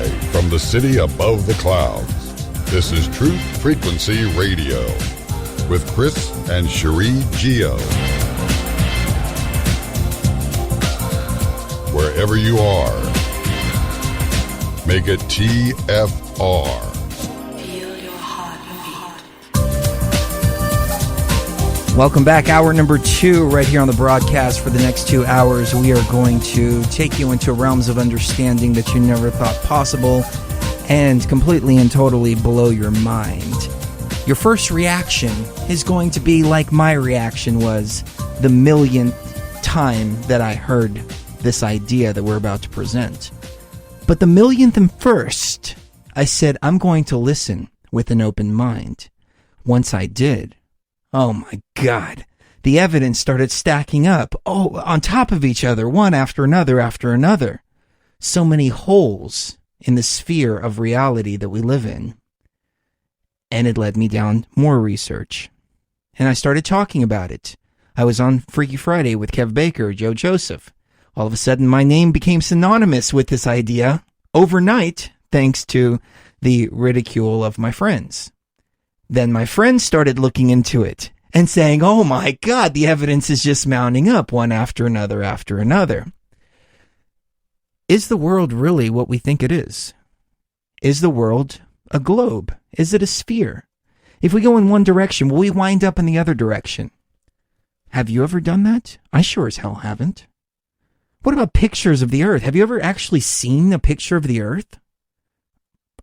Live from the city above the clouds, this is Truth Frequency Radio with Chris and Cherie Geo. Wherever you are, make it TFR. Welcome back. Hour number 2 right here on the broadcast. For the next 2 hours, we are going to take you into realms of understanding that you never thought possible and completely and totally blow your mind. Your first reaction is going to be like my reaction was the millionth time that I heard this idea that we're about to present. But the millionth and first, I said, I'm going to listen with an open mind. Once I did, oh my God, the evidence started stacking up, on top of each other, one after another after another. So many holes in the sphere of reality that we live in. And it led me down more research. And I started talking about it. I was on Freaky Friday with Kev Baker, Joe Joseph. All of a sudden, my name became synonymous with this idea overnight, thanks to the ridicule of my friends. Then my friends started looking into it and saying, oh my God, the evidence is just mounting up one after another after another. Is the world really what we think it is? Is the world a globe? Is it a sphere? If we go in one direction, will we wind up in the other direction? Have you ever done that? I sure as hell haven't. What about pictures of the Earth? Have you ever actually seen a picture of the Earth?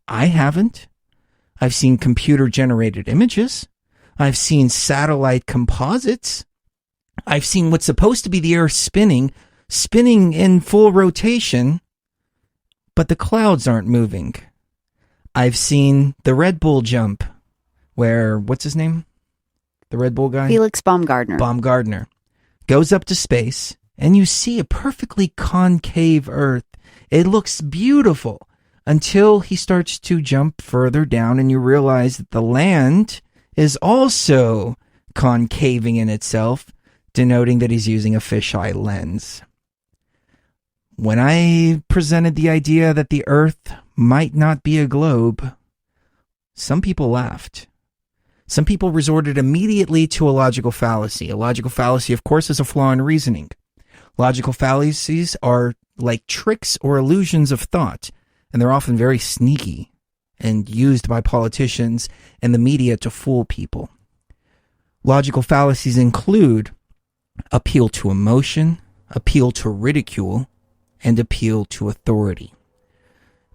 I haven't. I've seen computer-generated images. I've seen satellite composites. I've seen what's supposed to be the Earth spinning in full rotation, but the clouds aren't moving. I've seen the Red Bull jump, where, what's his name? The Red Bull guy? Felix Baumgartner. Baumgartner goes up to space, and you see a perfectly concave Earth. It looks beautiful. Until he starts to jump further down and you realize that the land is also concaving in itself, denoting that he's using a fisheye lens. When I presented the idea that the Earth might not be a globe, some people laughed. Some people resorted immediately to a logical fallacy. A logical fallacy, of course, is a flaw in reasoning. Logical fallacies are like tricks or illusions of thought. And they're often very sneaky and used by politicians and the media to fool people. Logical fallacies include appeal to emotion, appeal to ridicule, and appeal to authority.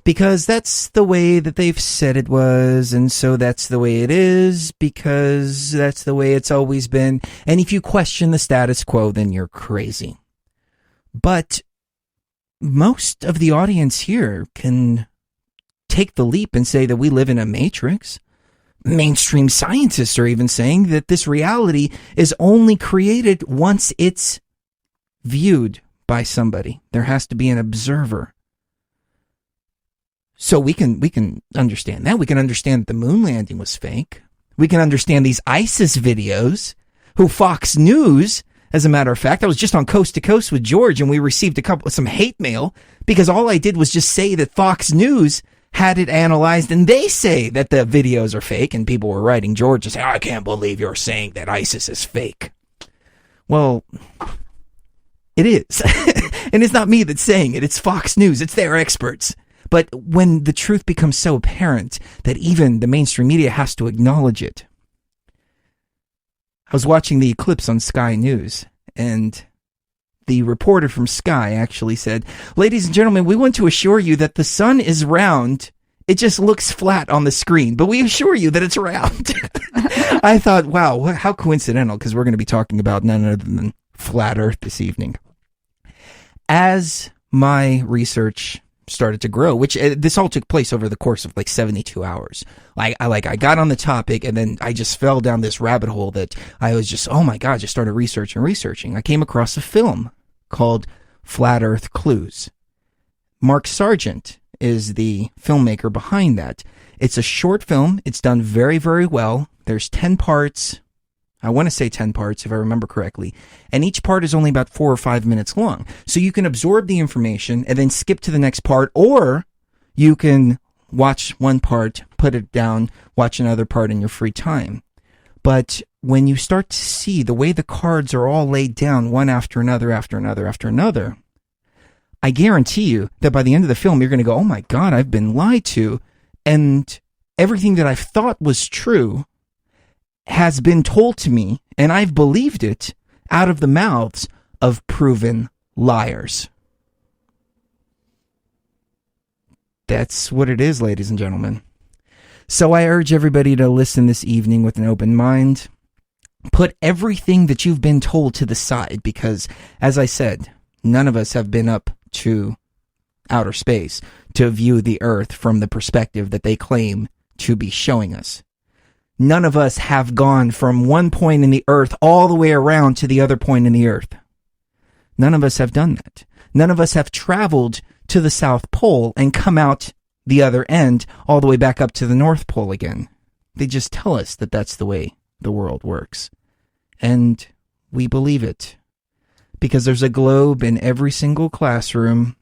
Because that's the way that they've said it was, and so that's the way it is, because that's the way it's always been. And if you question the status quo, then you're crazy. But most of the audience here can take the leap and say that we live in a matrix. Mainstream scientists are even saying that this reality is only created once it's viewed by somebody. There has to be an observer. So we can understand that. We can understand that the moon landing was fake. We can understand these ISIS videos, who Fox News, as a matter of fact, I was just on Coast to Coast with George and we received some hate mail because all I did was just say that Fox News had it analyzed and they say that the videos are fake, and people were writing George and saying, I can't believe you're saying that ISIS is fake. Well, it is. And it's not me that's saying it. It's Fox News. It's their experts. But when the truth becomes so apparent that even the mainstream media has to acknowledge it. I was watching the eclipse on Sky News, and the reporter from Sky actually said, ladies and gentlemen, we want to assure you that the sun is round. It just looks flat on the screen, but we assure you that it's round. I thought, wow, how coincidental, because we're going to be talking about none other than flat Earth this evening. As my research started to grow, which this all took place over the course of like 72 hours. I got on the topic and then I just fell down this rabbit hole that I was just, oh my God, just started researching. I came across a film called Flat Earth Clues. Mark Sargent is the filmmaker behind that. It's a short film. It's done very, very well. There's 10 parts. I want to say 10 parts if I remember correctly. And each part is only about 4 or 5 minutes long. So you can absorb the information and then skip to the next part, or You can watch one part, put it down, watch another part in your free time. But when you start to see the way the cards are all laid down, one after another, after another, after another, I guarantee you that by the end of the film, you're going to go, oh my God, I've been lied to. And everything that I've thought was true has been told to me, and I've believed it out of the mouths of proven liars. That's what it is, ladies and gentlemen. So I urge everybody to listen this evening with an open mind. Put everything that you've been told to the side, because, as I said, none of us have been up to outer space to view the Earth from the perspective that they claim to be showing us. None of us have gone from one point in the Earth all the way around to the other point in the Earth. None of us have done that. None of us have traveled to the South Pole and come out the other end all the way back up to the North Pole again. They just tell us that that's the way the world works. And we believe it. Because there's a globe in every single classroom.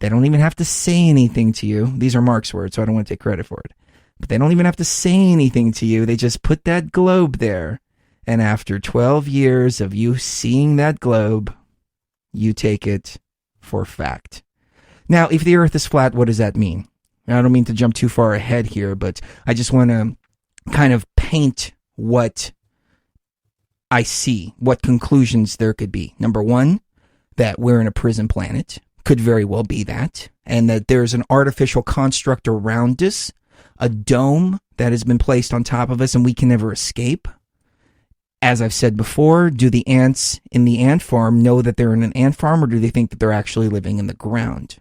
They don't even have to say anything to you. These are Mark's words, so I don't want to take credit for it. But they don't even have to say anything to you. They just put that globe there. And after 12 years of you seeing that globe, you take it for fact. Now, if the Earth is flat, what does that mean? Now, I don't mean to jump too far ahead here, but I just want to kind of paint what I see, what conclusions there could be. Number one, that we're in a prison planet. Could very well be that. And that there's an artificial construct around us, a dome that has been placed on top of us and we can never escape. As I've said before, do the ants in the ant farm know that they're in an ant farm, or do they think that they're actually living in the ground?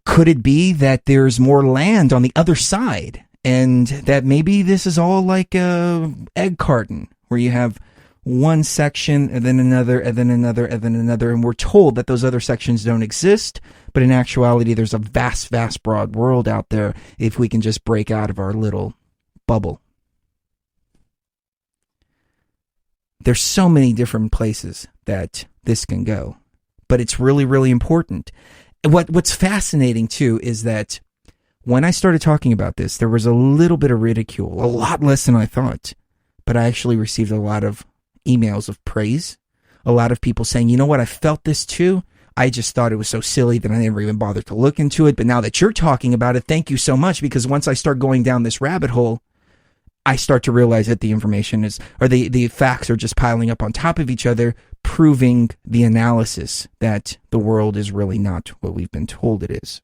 Could it be that there's more land on the other side, and that maybe this is all like a egg carton, where you have one section and then another and then another and then another, and we're told that those other sections don't exist, but in actuality there's a vast, vast, broad world out there if we can just break out of our little bubble. There's so many different places that this can go, but it's really, really important. What's fascinating, too, is that when I started talking about this, there was a little bit of ridicule, a lot less than I thought, but I actually received a lot of emails of praise, a lot of people saying, you know what, I felt this too. I just thought it was so silly that I never even bothered to look into it, but now that you're talking about it, thank you so much, because once I start going down this rabbit hole, I start to realize that the information is, or the facts are just piling up on top of each other, proving the analysis that the world is really not what we've been told it is.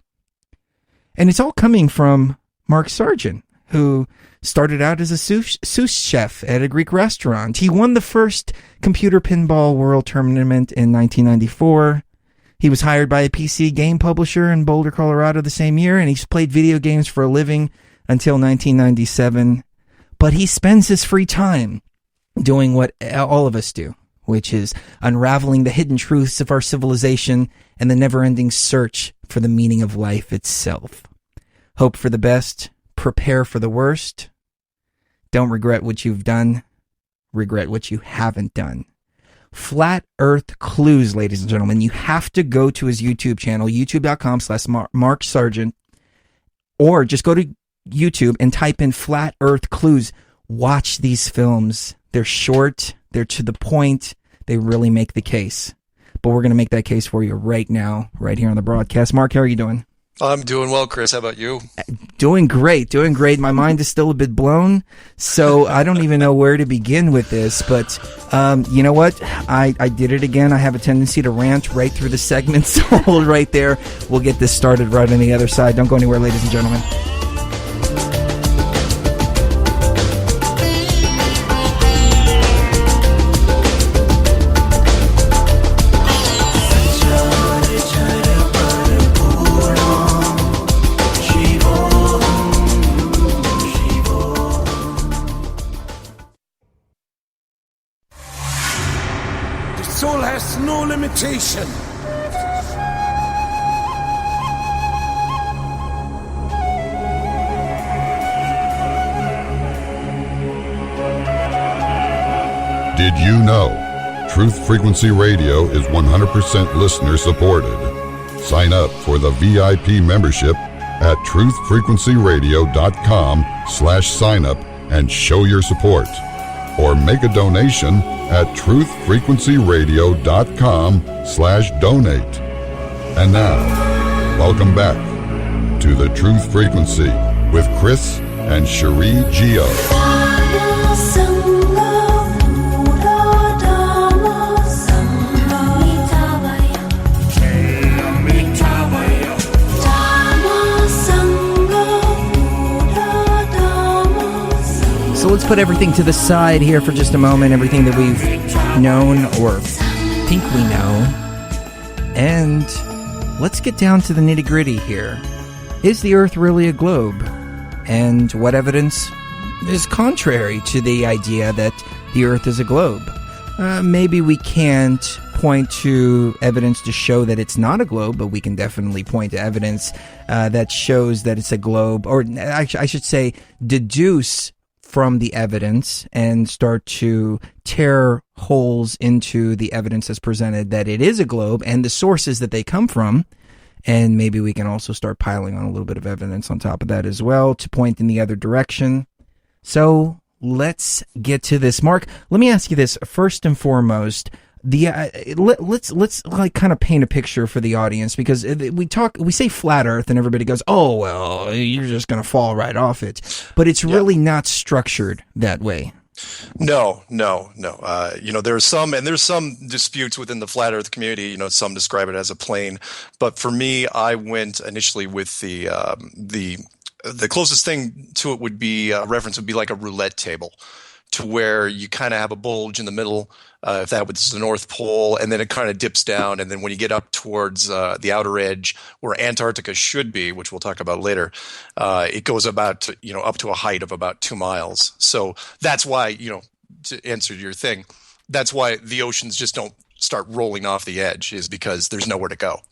And it's all coming from Mark Sargent, who started out as a sous chef at a Greek restaurant. He won the first computer pinball world tournament in 1994. He was hired by a PC game publisher in Boulder, Colorado the same year, and he's played video games for a living until 1997. But he spends his free time doing what all of us do, which is unraveling the hidden truths of our civilization and the never-ending search for the meaning of life itself. Hope for the best, prepare for the worst. Don't regret what you've done, regret what you haven't done. Flat Earth Clues, ladies and gentlemen. You have to go to his YouTube channel, youtube.com/Mark Sargent, or just go to YouTube and type in Flat Earth Clues. Watch these films. They're short, they're to the point, they really make the case. But we're going to make that case for you right now, right here on the broadcast. Mark, how are you doing? I'm doing well, Chris. How about you? Doing great, doing great. My mind is still a bit blown, so I don't even know where to begin with this. But you know what? I did it again. I have a tendency to rant right through the segment, so hold right there. We'll get this started right on the other side. Don't go anywhere, ladies and gentlemen. Soul has no limitation. Did you know? Truth Frequency Radio is 100% listener supported. Sign up for the VIP membership at truthfrequencyradio.com/signup and show your support. Or make a donation at truthfrequencyradio.com/donate. And now, welcome back to the Truth Frequency with Chris and Cherie Geo. So let's put everything to the side here for just a moment, everything that we've known or think we know, and let's get down to the nitty-gritty here. Is the Earth really a globe? And what evidence is contrary to the idea that the Earth is a globe? Maybe we can't point to evidence to show that it's not a globe, but we can definitely point to evidence that shows that it's a globe, or I should say deduce from the evidence and start to tear holes into the evidence that's presented that it is a globe and the sources that they come from. And maybe we can also start piling on a little bit of evidence on top of that as well to point in the other direction. So let's get to this. Mark, let me ask you this first and foremost. Let's like kind of paint a picture for the audience, because we say flat Earth and everybody goes, oh, well, you're just going to fall right off it. But it's really not structured that way. No. There's some disputes within the flat Earth community. Some describe it as a plane, but for me, I went initially with the closest thing to it would be reference would be like a roulette table, to where you kind of have a bulge in the middle, if that was the North Pole, and then it kind of dips down, and then when you get up towards the outer edge where Antarctica should be, which we'll talk about later, it goes about up to a height of about 2 miles. So that's why, to answer your thing, that's why the oceans just don't start rolling off the edge, is because there's nowhere to go.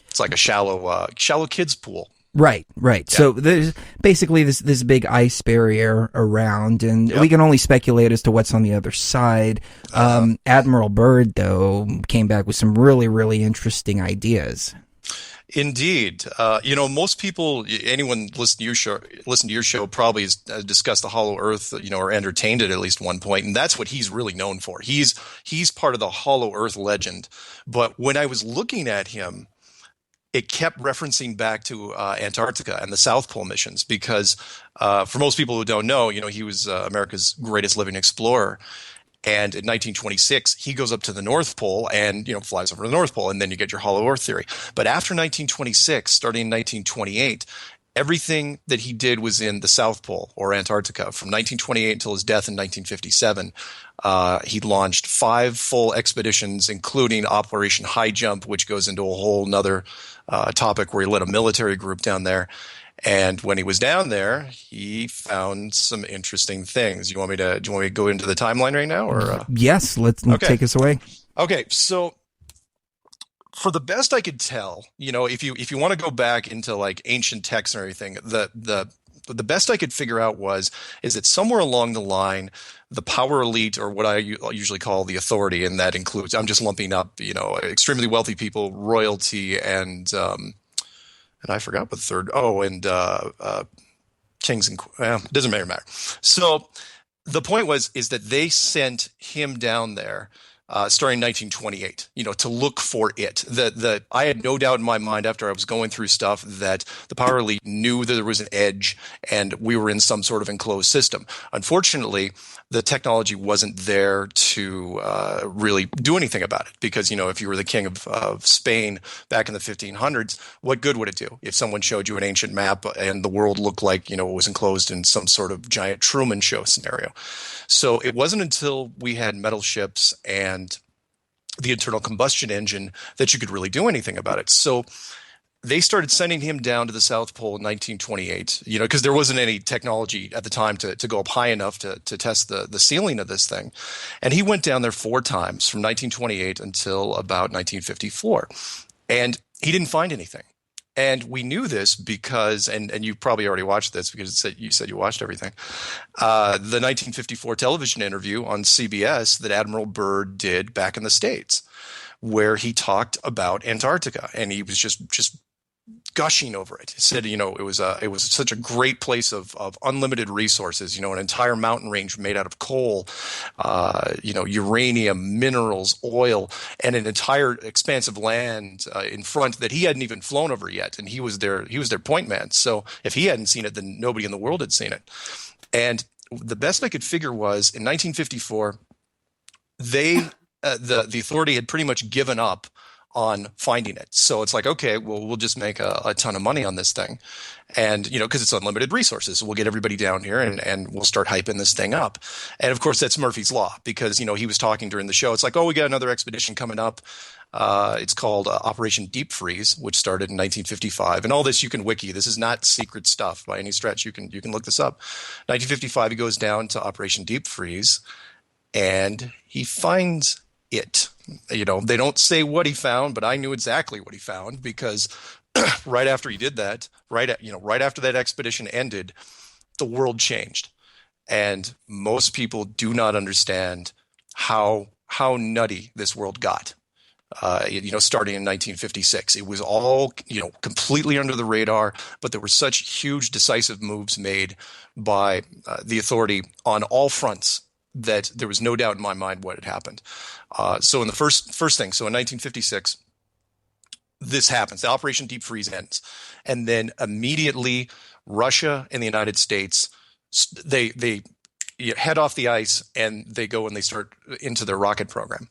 It's like a shallow kids pool. Right. Yeah. So there's basically this big ice barrier around, and we can only speculate as to what's on the other side. Admiral Byrd, though, came back with some really, really interesting ideas. Indeed. Most people, anyone listen to your show probably has discussed the Hollow Earth, or entertained it at least one point, and that's what he's really known for. He's part of the Hollow Earth legend. But when I was looking at him, it kept referencing back to Antarctica and the South Pole missions, because for most people who don't know, he was America's greatest living explorer. And in 1926, he goes up to the North Pole and, flies over the North Pole, and then you get your Hollow Earth theory. But after 1926, starting in 1928, everything that he did was in the South Pole or Antarctica. From 1928 until his death in 1957, he launched 5 full expeditions, including Operation High Jump, which goes into a whole nother topic where he led a military group down there. And when he was down there, he found some interesting things. Do you want me to go into the timeline right now, or yes, let's take us away. Okay, so for the best I could tell, if you want to go back into like ancient texts and everything, the best I could figure out is that somewhere along the line, the power elite, or what I usually call the authority, and that includes, I'm just lumping up, extremely wealthy people, royalty, and I forgot what the third. Oh, and kings and it doesn't matter. So the point is that they sent him down there starting in 1928, to look for it. I had no doubt in my mind after I was going through stuff that the power elite knew that there was an edge and we were in some sort of enclosed system. Unfortunately, the technology wasn't there to really do anything about it, because, if you were the king of Spain back in the 1500s, what good would it do if someone showed you an ancient map and the world looked like, it was enclosed in some sort of giant Truman Show scenario? So it wasn't until we had metal ships and the internal combustion engine that you could really do anything about it. So they started sending him down to the South Pole in 1928, because there wasn't any technology at the time to go up high enough to test the ceiling of this thing. And he went down there 4 times from 1928 until about 1954. And he didn't find anything. And we knew this because, and you probably already watched this because you said you watched everything, the 1954 television interview on CBS that Admiral Byrd did back in the States, where he talked about Antarctica, and he was just gushing over it. He said, it was such a great place of unlimited resources, an entire mountain range made out of coal, uranium, minerals, oil, and an entire expanse of land in front that he hadn't even flown over yet. And he was their point man. So if he hadn't seen it, then nobody in the world had seen it. And the best I could figure was in 1954, the authority had pretty much given up on finding it. So it's like, okay, well, we'll just make a ton of money on this thing. And, because it's unlimited resources. So we'll get everybody down here and we'll start hyping this thing up. And of course, that's Murphy's Law, because, he was talking during the show. It's like, oh, we got another expedition coming up. It's called Operation Deep Freeze, which started in 1955. And all this you can wiki. This is not secret stuff by any stretch. You can look this up. 1955, he goes down to Operation Deep Freeze and he finds it. They don't say what he found, but I knew exactly what he found, because right after he did that, right after that expedition ended, the world changed. And most people do not understand how nutty this world got. Starting in 1956, it was all, completely under the radar, but there were such huge decisive moves made by the authority on all fronts that there was no doubt in my mind what had happened. So in the first thing, so in 1956, this happens. The Operation Deep Freeze ends. And then immediately Russia and the United States, they head off the ice and they go and they start into their rocket program.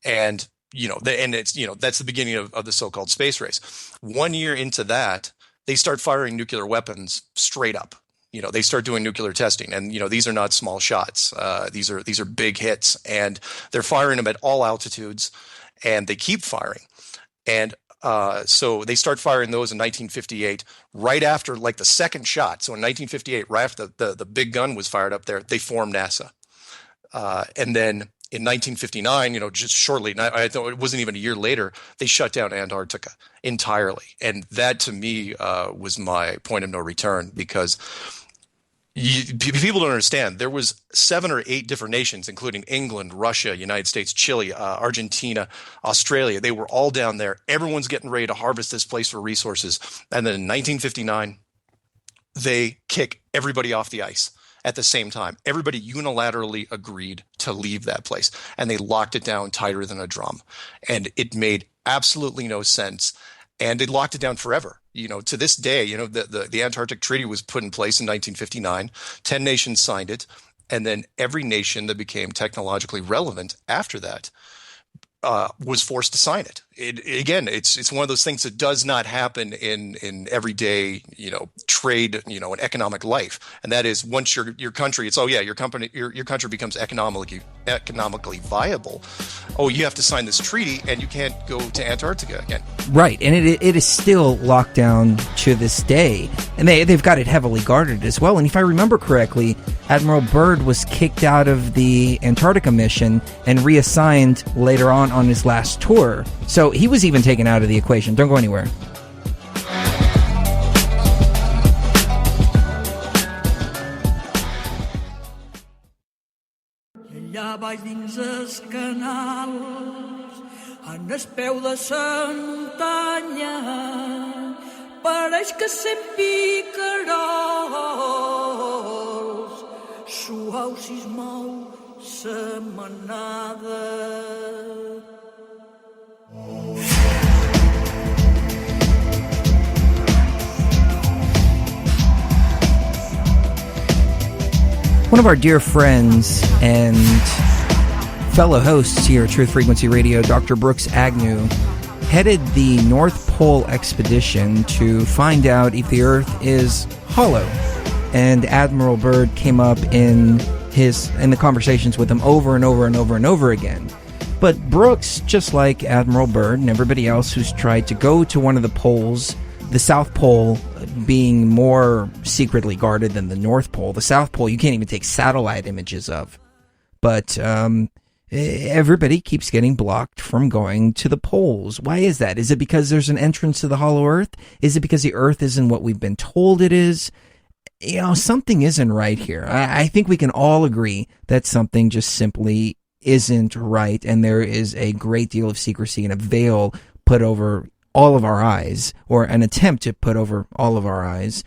And, that's the beginning of the so-called space race. 1 year into that, they start firing nuclear weapons straight up. They start doing nuclear testing, and these are not small shots. These are big hits, and they're firing them at all altitudes, and they keep firing. And so they start firing those in 1958, right after the second shot. So in 1958, right after the big gun was fired up there, they formed NASA. And then in 1959, just shortly, I thought it wasn't even a year later, they shut down Antarctica entirely. And that to me was my point of no return, because people don't understand. There was 7 or 8 different nations, including England, Russia, United States, Chile, Argentina, Australia. They were all down there. Everyone's getting ready to harvest this place for resources. And then in 1959, they kick everybody off the ice at the same time. Everybody unilaterally agreed to leave that place, and they locked it down tighter than a drum. And it made absolutely no sense. And they locked it down forever. To this day, the Antarctic Treaty was put in place in 1959. 10 nations signed it. And then every nation that became technologically relevant after that was forced to sign it. It's one of those things that does not happen in everyday, trade, and economic life. And that is, once your country, it's, your country becomes economically viable. Oh, you have to sign this treaty and you can't go to Antarctica again. Right. And it is still locked down to this day. And they've got it heavily guarded as well. And if I remember correctly, Admiral Byrd was kicked out of the Antarctica mission and reassigned later on his last tour. So he was even taken out of the equation. Don't go anywhere. Allà baix dins els canals, en el peu de la muntanya, pareix que sent picarols, suau si es mou la manada. One of our dear friends and fellow hosts here at Truth Frequency Radio, Dr. Brooks Agnew, headed the North Pole expedition to find out if the Earth is hollow. And Admiral Byrd came up in the conversations with him over and over and over and over again. But Brooks, just like Admiral Byrd and everybody else who's tried to go to one of the poles, the South Pole being more secretly guarded than the North Pole. The South Pole you can't even take satellite images of. But everybody keeps getting blocked from going to the poles. Why is that? Is it because there's an entrance to the hollow Earth? Is it because the Earth isn't what we've been told it is? Something isn't right here. I think we can all agree that something just simply isn't right, and there is a great deal of secrecy and a veil put over all of our eyes, or an attempt to put over all of our eyes.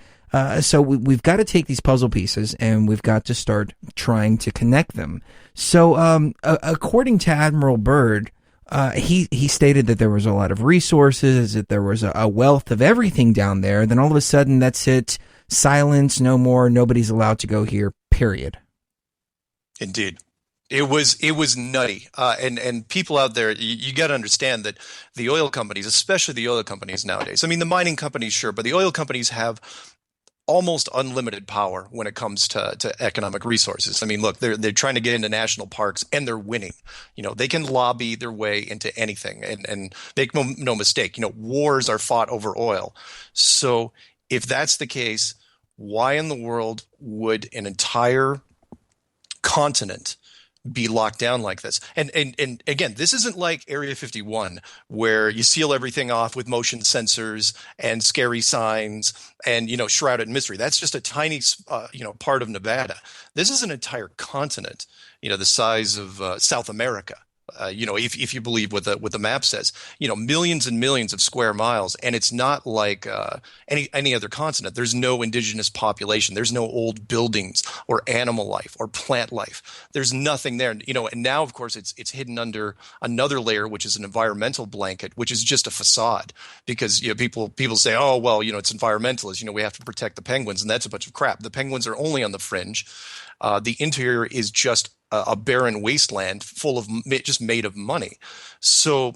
So we've got to take these puzzle pieces and we've got to start trying to connect them. So according to Admiral Byrd, he stated that there was a lot of resources, that there was a wealth of everything down there. Then all of a sudden, that's it. Silence, no more. Nobody's allowed to go here, period. Indeed. It was nutty. And people out there, you got to understand that the oil companies, especially the oil companies nowadays, I mean, the mining companies, sure, but the oil companies have almost unlimited power when it comes to economic resources. I mean, look, they're trying to get into national parks and they're winning. They can lobby their way into anything, and make no mistake, wars are fought over oil. So if that's the case, why in the world would an entire continent be locked down like this? And again, this isn't like Area 51 where you seal everything off with motion sensors and scary signs and, shrouded in mystery. That's just a tiny, part of Nevada. This is an entire continent, the size of South America. If you believe what the map says, millions and millions of square miles, and it's not like any other continent. There's no indigenous population. There's no old buildings or animal life or plant life. There's nothing there. And now, of course, it's hidden under another layer, which is an environmental blanket, which is just a facade. Because people say, oh well, it's environmentalists. We have to protect the penguins, and that's a bunch of crap. The penguins are only on the fringe. The interior is just a barren wasteland full of just made of money. So,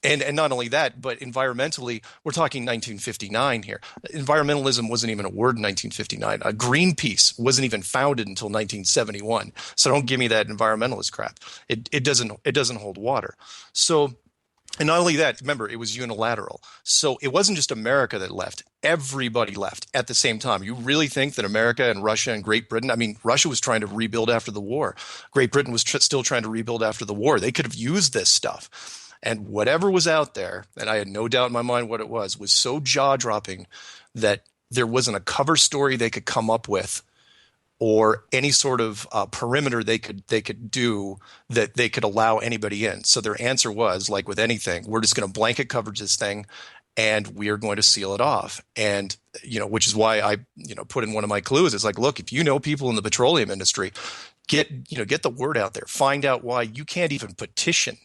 and not only that, but environmentally, we're talking 1959 here. Environmentalism wasn't even a word in 1959. Greenpeace wasn't even founded until 1971. So don't give me that environmentalist crap. It doesn't hold water. So. And not only that, remember, it was unilateral. So it wasn't just America that left. Everybody left at the same time. You really think that America and Russia and Great Britain, I mean, Russia was trying to rebuild after the war. Great Britain was still trying to rebuild after the war. They could have used this stuff. And whatever was out there, and I had no doubt in my mind what it was so jaw-dropping that there wasn't a cover story they could come up with or any sort of perimeter they could do that they could allow anybody in. So their answer was, like with anything, we're just going to blanket coverage this thing, and we are going to seal it off. And which is why I put in one of my clues. It's like, look, if people in the petroleum industry, get the word out there. Find out why you can't even petition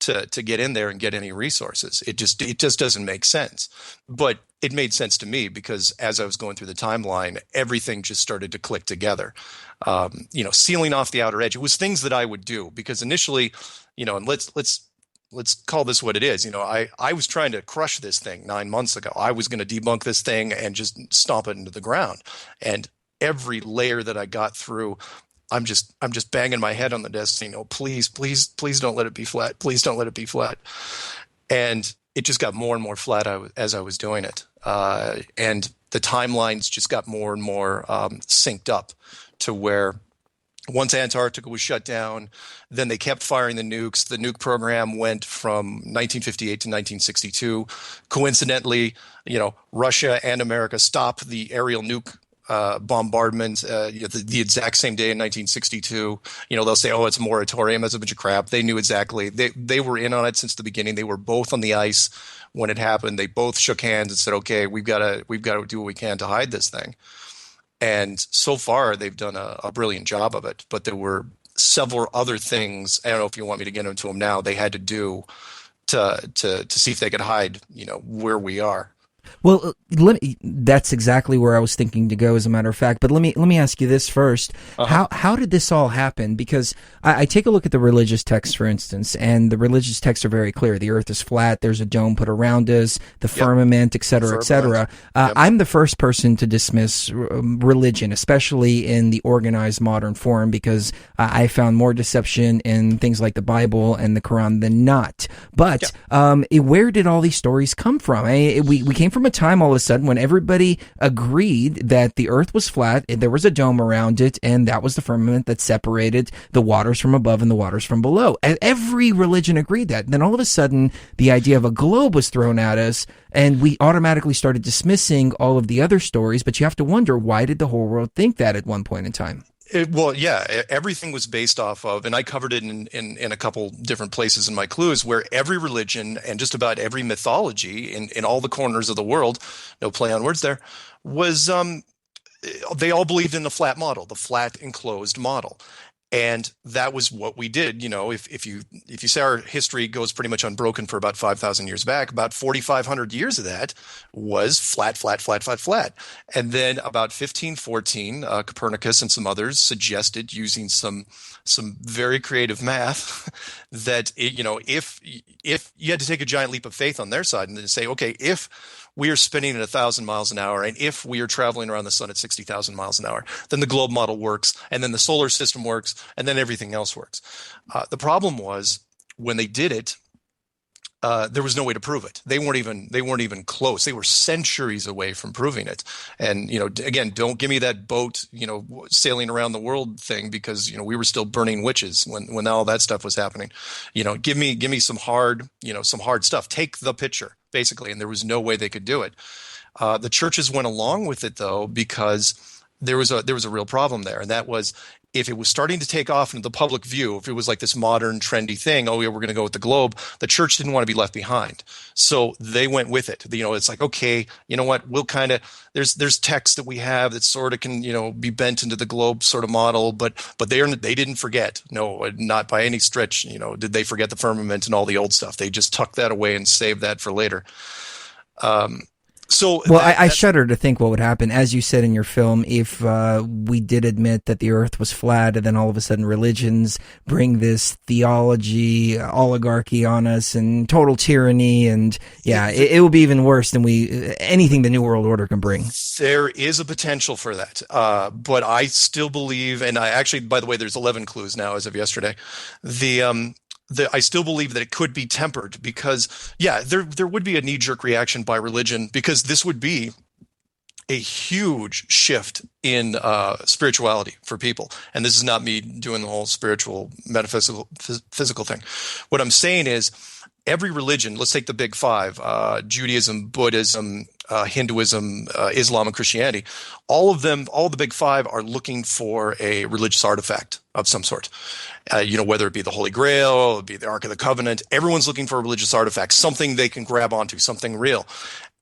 to get in there and get any resources. It just doesn't make sense. But it made sense to me because as I was going through the timeline, everything just started to click together. Sealing off the outer edge. It was things that I would do because initially, and let's call this what it is. I was trying to crush this thing 9 months ago. I was going to debunk this thing and just stomp it into the ground. And every layer that I got through, I'm just banging my head on the desk saying, please don't let it be flat. Please don't let it be flat. And it just got more and more flat as I was doing it. And the timelines just got more and more synced up to where once Antarctica was shut down, then they kept firing the nukes. The nuke program went from 1958 to 1962. Coincidentally, Russia and America stopped the aerial nuke bombardment the exact same day in 1962. They'll say, oh, it's a moratorium. That's a bunch of crap. They knew exactly. They were in on it since the beginning. They were both on the ice when it happened. They both shook hands and said, okay, we've got to do what we can to hide this thing. And so far, they've done a brilliant job of it. But there were several other things. I don't know if you want me to get into them now. They had to do to see if they could hide, where we are. Well, that's exactly where I was thinking to go, as a matter of fact. But let me ask you this first: How did this all happen? Because I take a look at the religious texts, for instance, and the religious texts are very clear. The Earth is flat. There's a dome put around us, the firmament, et cetera, et cetera. I'm the first person to dismiss religion, especially in the organized modern form, because I found more deception in things like the Bible and the Quran than not. But where did all these stories come from? We came from a time all of a sudden when everybody agreed that the Earth was flat, there was a dome around it, and that was the firmament that separated the waters from above and the waters from below. And every religion agreed that. And then all of a sudden, the idea of a globe was thrown at us, and we automatically started dismissing all of the other stories. But you have to wonder, why did the whole world think that at one point in time? Well, yeah, everything was based off of, and I covered it in a couple different places in my clues, where every religion and just about every mythology in all the corners of the world, no play on words there, was they all believed in the flat model, the flat enclosed model. And that was what we did. If you say our history goes pretty much unbroken for about 5,000 years back, about 4,500 years of that was flat, flat, flat, flat, flat. And then about 1514, Copernicus and some others suggested, using some very creative math, that if you had to take a giant leap of faith on their side and then say, okay, if we are spinning at 1,000 miles an hour, and if we are traveling around the sun at 60,000 miles an hour, then the globe model works, and then the solar system works, and then everything else works. The problem was, when they did it, there was no way to prove it. They weren't even close. They were centuries away from proving it. And again, don't give me that boat, sailing around the world thing, because we were still burning witches when all that stuff was happening. Give me some hard stuff. Take the picture, basically. And there was no way they could do it. The churches went along with it, though, because there was a real problem there, and that was, if it was starting to take off into the public view, if it was like this modern trendy thing, oh yeah, we're going to go with the globe, the church didn't want to be left behind. So they went with it. It's like, okay, you know what, we'll kind of, there's text that we have that sort of can, be bent into the globe sort of model, but they didn't forget. No, not by any stretch, did they forget the firmament and all the old stuff. They just tucked that away and saved that for later. I shudder to think what would happen, as you said in your film, if we did admit that the Earth was flat, and then all of a sudden religions bring this theology, oligarchy on us, and total tyranny, and it will be even worse than anything the New World Order can bring. There is a potential for that, but I still believe, and I actually, by the way, there's 11 clues now as of yesterday. I still believe that it could be tempered, because, there would be a knee-jerk reaction by religion, because this would be a huge shift in spirituality for people. And this is not me doing the whole spiritual, metaphysical, physical thing. What I'm saying is, every religion, let's take the big five, Judaism, Buddhism, Hinduism, Islam, and Christianity, all the big five are looking for a religious artifact of some sort. Whether it be the Holy Grail, it be the Ark of the Covenant, everyone's looking for a religious artifact, something they can grab onto, something real.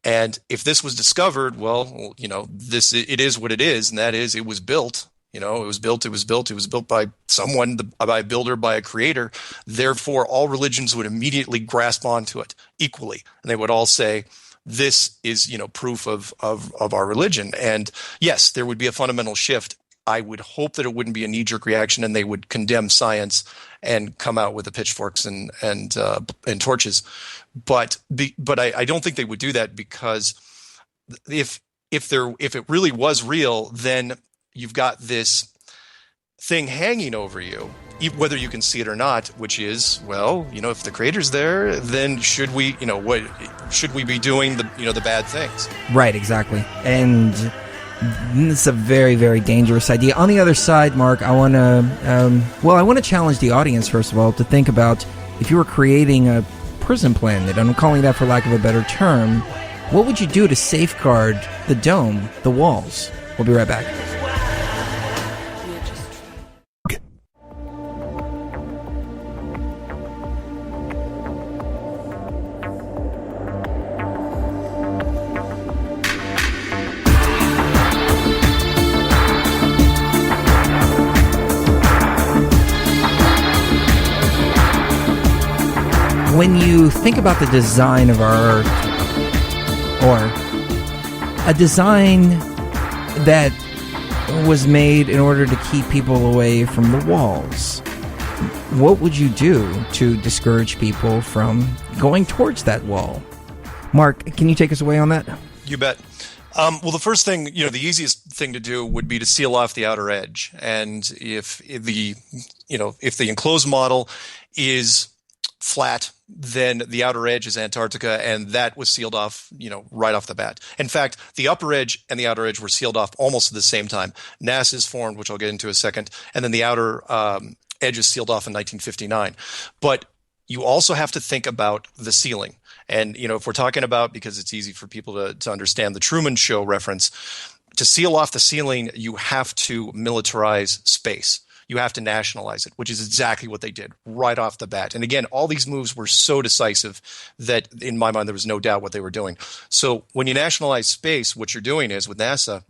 And if this was discovered, well, it is what it is, and that is, it was built. It was built by someone, by a builder, by a creator. Therefore, all religions would immediately grasp onto it equally. And they would all say, this is, proof of our religion. And yes, there would be a fundamental shift. I would hope that it wouldn't be a knee-jerk reaction, and they would condemn science and come out with the pitchforks and torches. But I don't think they would do that, because if it really was real, then you've got this thing hanging over you, whether you can see it or not, which is, well, if the creator's there, then should we be doing the bad things? Right, exactly. And it's a very, very dangerous idea. On the other side, Mark, I want to challenge the audience, first of all, to think about, if you were creating a prison planet, and I'm calling that for lack of a better term, what would you do to safeguard the dome, the walls? We'll be right back. When you think about the design of our Earth, or a design that was made in order to keep people away from the walls, what would you do to discourage people from going towards that wall? Mark, can you take us away on that? You bet. Well, the first thing, the easiest thing to do would be to seal off the outer edge. And if the enclosed model is flat, then the outer edge is Antarctica, and that was sealed off, right off the bat. In fact, the upper edge and the outer edge were sealed off almost at the same time. NASA's is formed, which I'll get into in a second, and then the outer edge is sealed off in 1959. But you also have to think about the ceiling. And, if we're talking about, because it's easy for people to understand the Truman Show reference, to seal off the ceiling, you have to militarize space. You have to nationalize it, which is exactly what they did right off the bat. And again, all these moves were so decisive that in my mind, there was no doubt what they were doing. So when you nationalize space, what you're doing is with NASA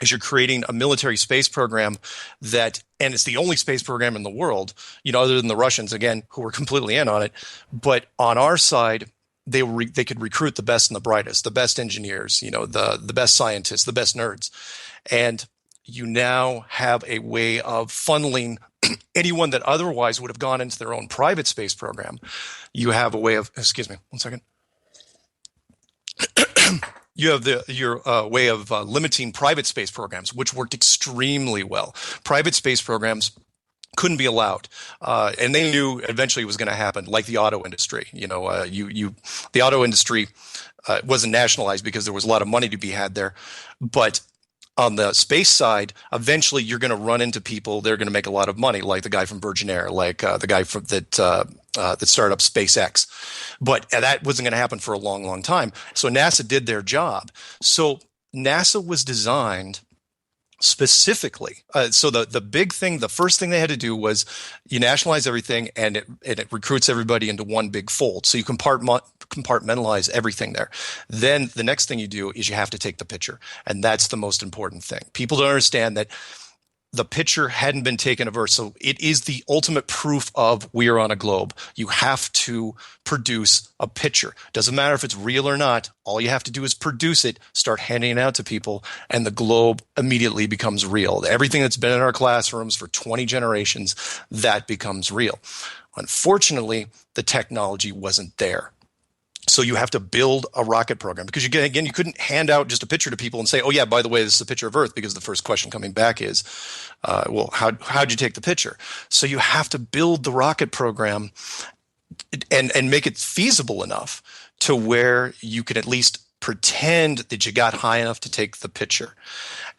is you're creating a military space program that, and it's the only space program in the world, other than the Russians, again, who were completely in on it. But on our side, they could recruit the best and the brightest, the best engineers, the best scientists, the best nerds. And you now have a way of funneling anyone that otherwise would have gone into their own private space program. You have a way of, excuse me, one second. You have your way of limiting private space programs, which worked extremely well. Private space programs couldn't be allowed, and they knew eventually it was going to happen. Like the auto industry, the auto industry wasn't nationalized because there was a lot of money to be had there, but on the space side, eventually you're going to run into people. They're going to make a lot of money, like the guy from Virgin Air, like the guy that started up SpaceX. But that wasn't going to happen for a long, long time. So NASA did their job. So NASA was designed specifically. So the big thing, the first thing they had to do was you nationalize everything, and it recruits everybody into one big fold. So you compartmentalize everything there. Then the next thing you do is you have to take the picture. And that's the most important thing. People don't understand that the picture hadn't been taken of Earth. So it is the ultimate proof of we are on a globe. You have to produce a picture. Doesn't matter if it's real or not. All you have to do is produce it, start handing it out to people, and the globe immediately becomes real. Everything that's been in our classrooms for 20 generations, that becomes real. Unfortunately, the technology wasn't there. So you have to build a rocket program, because you couldn't hand out just a picture to people and say, oh yeah, by the way, this is a picture of Earth, because the first question coming back is, well, how'd you take the picture? So you have to build the rocket program and make it feasible enough to where you can at least pretend that you got high enough to take the picture.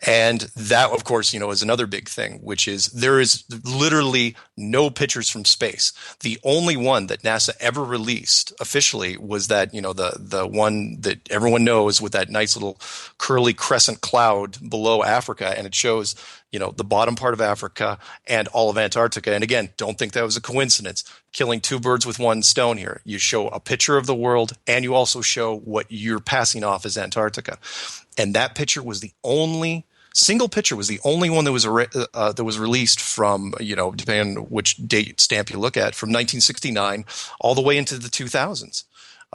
And that, of course, is another big thing, which is there is literally no pictures from space. The only one that NASA ever released officially was that, the one that everyone knows with that nice little curly crescent cloud below Africa. And it shows, the bottom part of Africa and all of Antarctica. And again, don't think that was a coincidence. Killing two birds with one stone here. You show a picture of the world, and you also show what you're passing off as Antarctica. And that picture was the only single picture, was the only one that was released from, depending on which date stamp you look at, from 1969 all the way into the 2000s.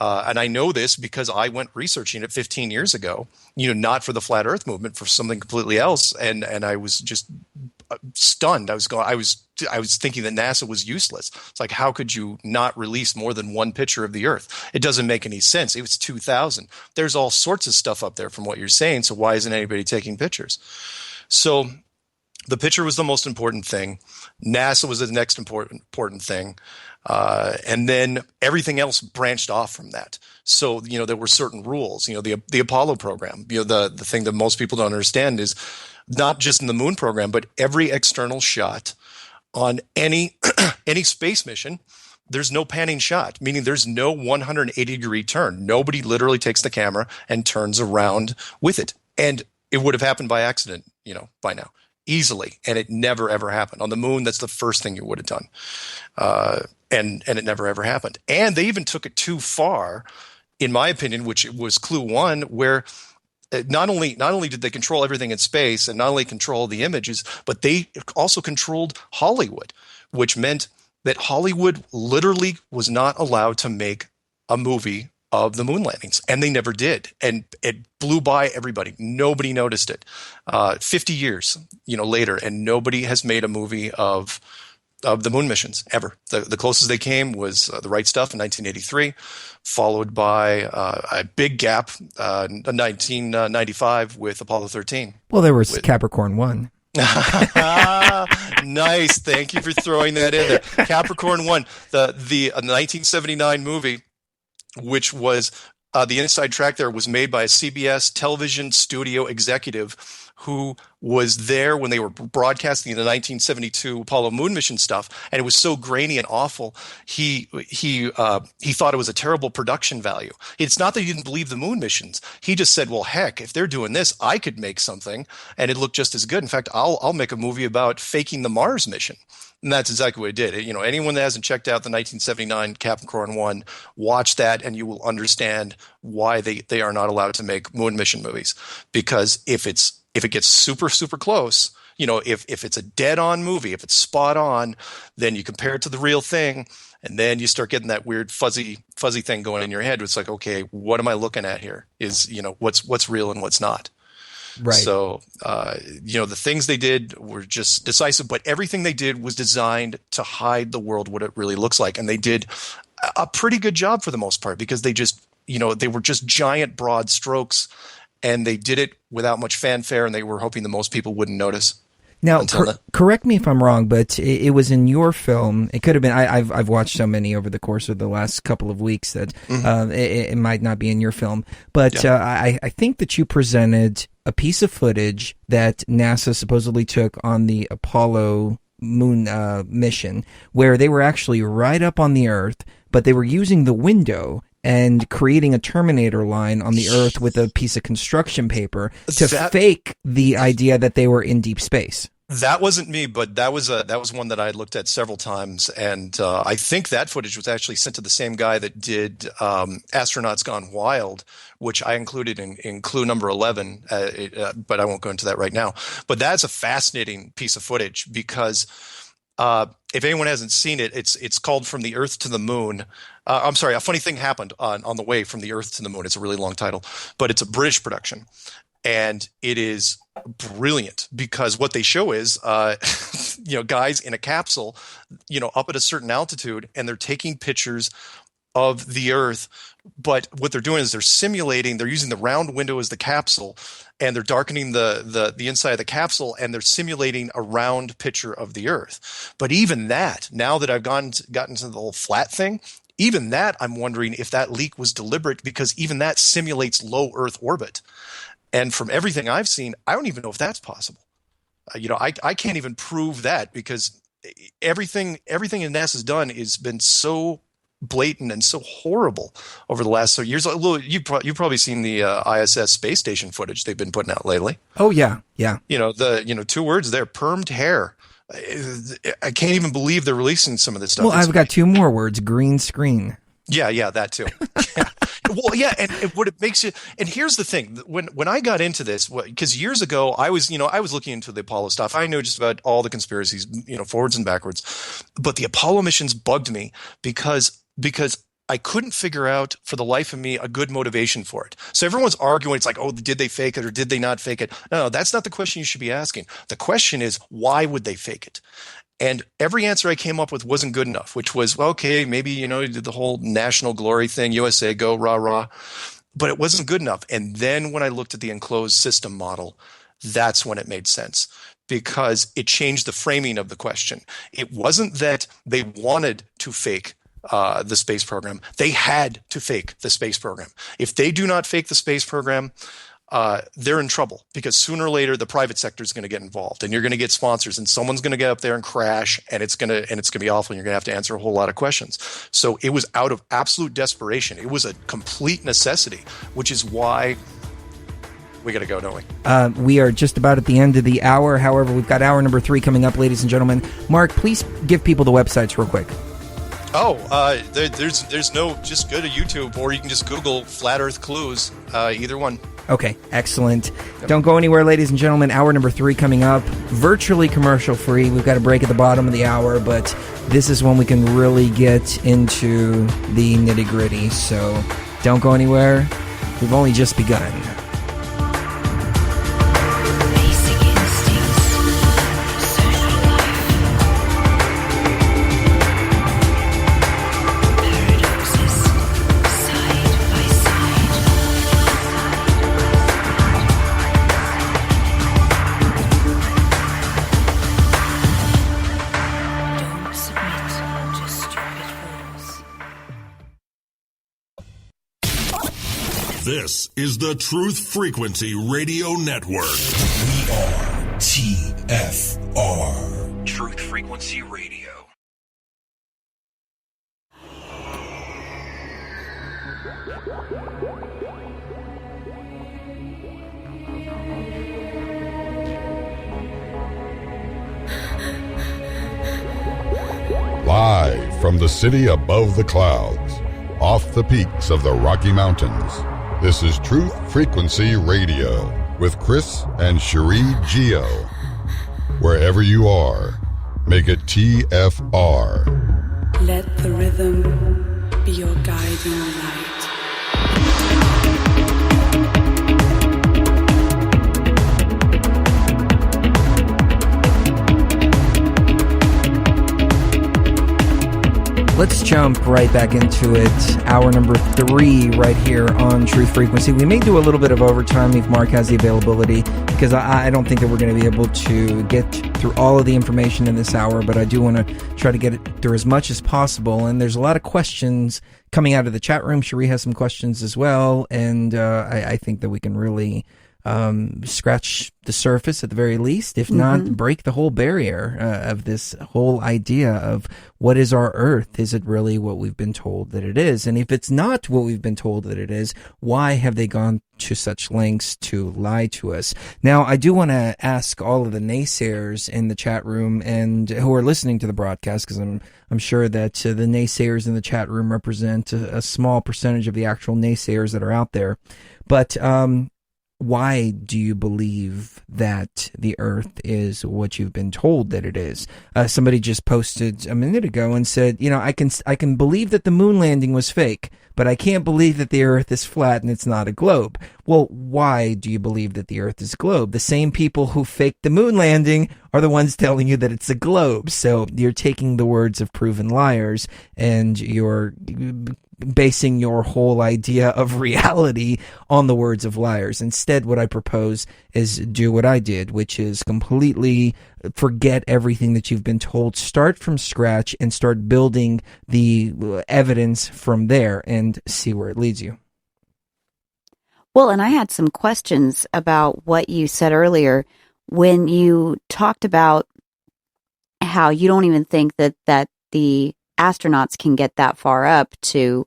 And I know this because I went researching it 15 years ago, not for the flat Earth movement, for something completely else. And I was just stunned. I was thinking that NASA was useless. It's like, how could you not release more than one picture of the Earth? It doesn't make any sense. It was 2000. There's all sorts of stuff up there from what you're saying. So why isn't anybody taking pictures? So the picture was the most important thing. NASA was the next important thing. And then everything else branched off from that. So, there were certain rules, the Apollo program, the thing that most people don't understand is not just in the moon program, but every external shot on any space mission, there's no panning shot, meaning there's no 180-degree turn. Nobody literally takes the camera and turns around with it. And it would have happened by accident, by now, easily. And it never, ever happened. On the moon, that's the first thing you would have done. And it never, ever happened. And they even took it too far, in my opinion, which was clue one, where not only did they control everything in space and not only control the images, but they also controlled Hollywood, which meant that Hollywood literally was not allowed to make a movie of the moon landings, and they never did. And it blew by everybody. Nobody noticed it. 50 years, later, and nobody has made a movie of the moon missions ever. The closest they came was The Right Stuff in 1983, followed by a big gap, 1995 with Apollo 13. Well, there was Capricorn 1. Nice. Thank you for throwing that in there. Capricorn 1, the 1979 movie, which was the inside track there was made by a CBS television studio executive who was there when they were broadcasting the 1972 Apollo moon mission stuff, and it was so grainy and awful. He thought it was a terrible production value. It's not that he didn't believe the moon missions. He just said, well, heck, if they're doing this, I could make something and it looked just as good. In fact, I'll make a movie about faking the Mars mission. And that's exactly what it did. You know, anyone that hasn't checked out the 1979 Capricorn 1, watch that and you will understand why they are not allowed to make moon mission movies. Because if it gets super, super close, you know, if it's a dead-on movie, if it's spot on, then you compare it to the real thing, and then you start getting that weird fuzzy thing going in your head. It's like, okay, what am I looking at here? Is, you know, what's real and what's not. Right. So, you know, the things they did were just decisive, but everything they did was designed to hide the world, what it really looks like. And they did a pretty good job for the most part, because they just, you know, they were just giant broad strokes, and they did it without much fanfare, and they were hoping that most people wouldn't notice. Now, correct me if I'm wrong, but it was in your film. It could have been. I've watched so many over the course of the last couple of weeks that it might not be in your film. But I think that you presented a piece of footage that NASA supposedly took on the Apollo moon mission, where they were actually right up on the Earth, but they were using the window and creating a Terminator line on the Earth with a piece of construction paper to fake the idea that they were in deep space. That wasn't me, but that was one that I looked at several times, and I think that footage was actually sent to the same guy that did Astronauts Gone Wild, which I included in clue number 11, but I won't go into that right now. But that's a fascinating piece of footage, because if anyone hasn't seen it, it's called From the Earth to the Moon. I'm sorry, a funny thing happened on the way from the Earth to the Moon. It's a really long title, but it's a British production. And it is brilliant, because what they show is, you know, guys in a capsule, you know, up at a certain altitude, and they're taking pictures of the Earth. But what they're doing is they're using the round window as the capsule, and they're darkening the inside of the capsule, and they're simulating a round picture of the Earth. But even that, now that I've gotten to the whole flat thing, even that, I'm wondering if that leak was deliberate, because even that simulates low Earth orbit. And from everything I've seen, I don't even know if that's possible. You know, I can't even prove that, because everything NASA's done has been so blatant and so horrible over the last years. You've probably seen the ISS space station footage they've been putting out lately. Oh yeah. You know, 2 words there: permed hair. I can't even believe they're releasing some of this stuff. Well, I've got 2 more words: green screen. Yeah, that too. Well, yeah, and what it makes you, and here's the thing: when I got into this, because years ago I was looking into the Apollo stuff. I know just about all the conspiracies, you know, forwards and backwards. But the Apollo missions bugged me because I couldn't figure out for the life of me a good motivation for it. So everyone's arguing, it's like, oh, did they fake it or did they not fake it? No, that's not the question you should be asking. The question is, why would they fake it? And every answer I came up with wasn't good enough, which was, well, okay, maybe, you know, you did the whole national glory thing, USA, go, rah, rah. But it wasn't good enough. And then when I looked at the enclosed system model, that's when it made sense, because it changed the framing of the question. It wasn't that they wanted to fake the space program. They had to fake the space program. If they do not fake the space program, they're in trouble, because sooner or later the private sector is going to get involved, and you're going to get sponsors, and someone's going to get up there and crash, and it's going to be awful, and you're going to have to answer a whole lot of questions. So it was out of absolute desperation. It was a complete necessity, which is why we got to go, don't we? We are just about at the end of the hour. However, we've got hour number 3 coming up, ladies and gentlemen. Mark, please give people the websites real quick. There's no, just go to YouTube, or you can just Google Flat Earth Clues, either one. Okay, excellent. Yep. Don't go anywhere, ladies and gentlemen. Hour number 3 coming up, virtually commercial free. We've got a break at the bottom of the hour, but this is when we can really get into the nitty gritty. So don't go anywhere. We've only just begun. This is the Truth Frequency Radio Network. We TFR. Truth Frequency Radio. Live from the city above the clouds, off the peaks of the Rocky Mountains, this is Truth Frequency Radio with Chris and Cherie Geo. Wherever you are, make it TFR. Let the rhythm be your guiding light. Let's jump right back into it. Hour number 3 right here on Truth Frequency. We may do a little bit of overtime if Mark has the availability, because I don't think that we're going to be able to get through all of the information in this hour, but I do want to try to get it through as much as possible. And there's a lot of questions coming out of the chat room. Cherie has some questions as well, and I think that we can really scratch the surface at the very least, if not break the whole barrier of this whole idea of what is our Earth. Is it really what we've been told that it is? And if it's not what we've been told that it is, why have they gone to such lengths to lie to us? Now, I do want to ask all of the naysayers in the chat room and who are listening to the broadcast, because I'm sure that the naysayers in the chat room represent a small percentage of the actual naysayers that are out there. But why do you believe that the Earth is what you've been told that it is? Somebody just posted a minute ago and said, I can believe that the moon landing was fake, but I can't believe that the Earth is flat and it's not a globe. Well, why do you believe that the Earth is a globe? The same people who faked the moon landing are the ones telling you that it's a globe. So you're taking the words of proven liars and you're basing your whole idea of reality on the words of liars. Instead, what I propose is do what I did, which is completely forget everything that you've been told, start from scratch, and start building the evidence from there and see where it leads you. Well, and I had some questions about what you said earlier when you talked about how you don't even think that the astronauts can get that far up to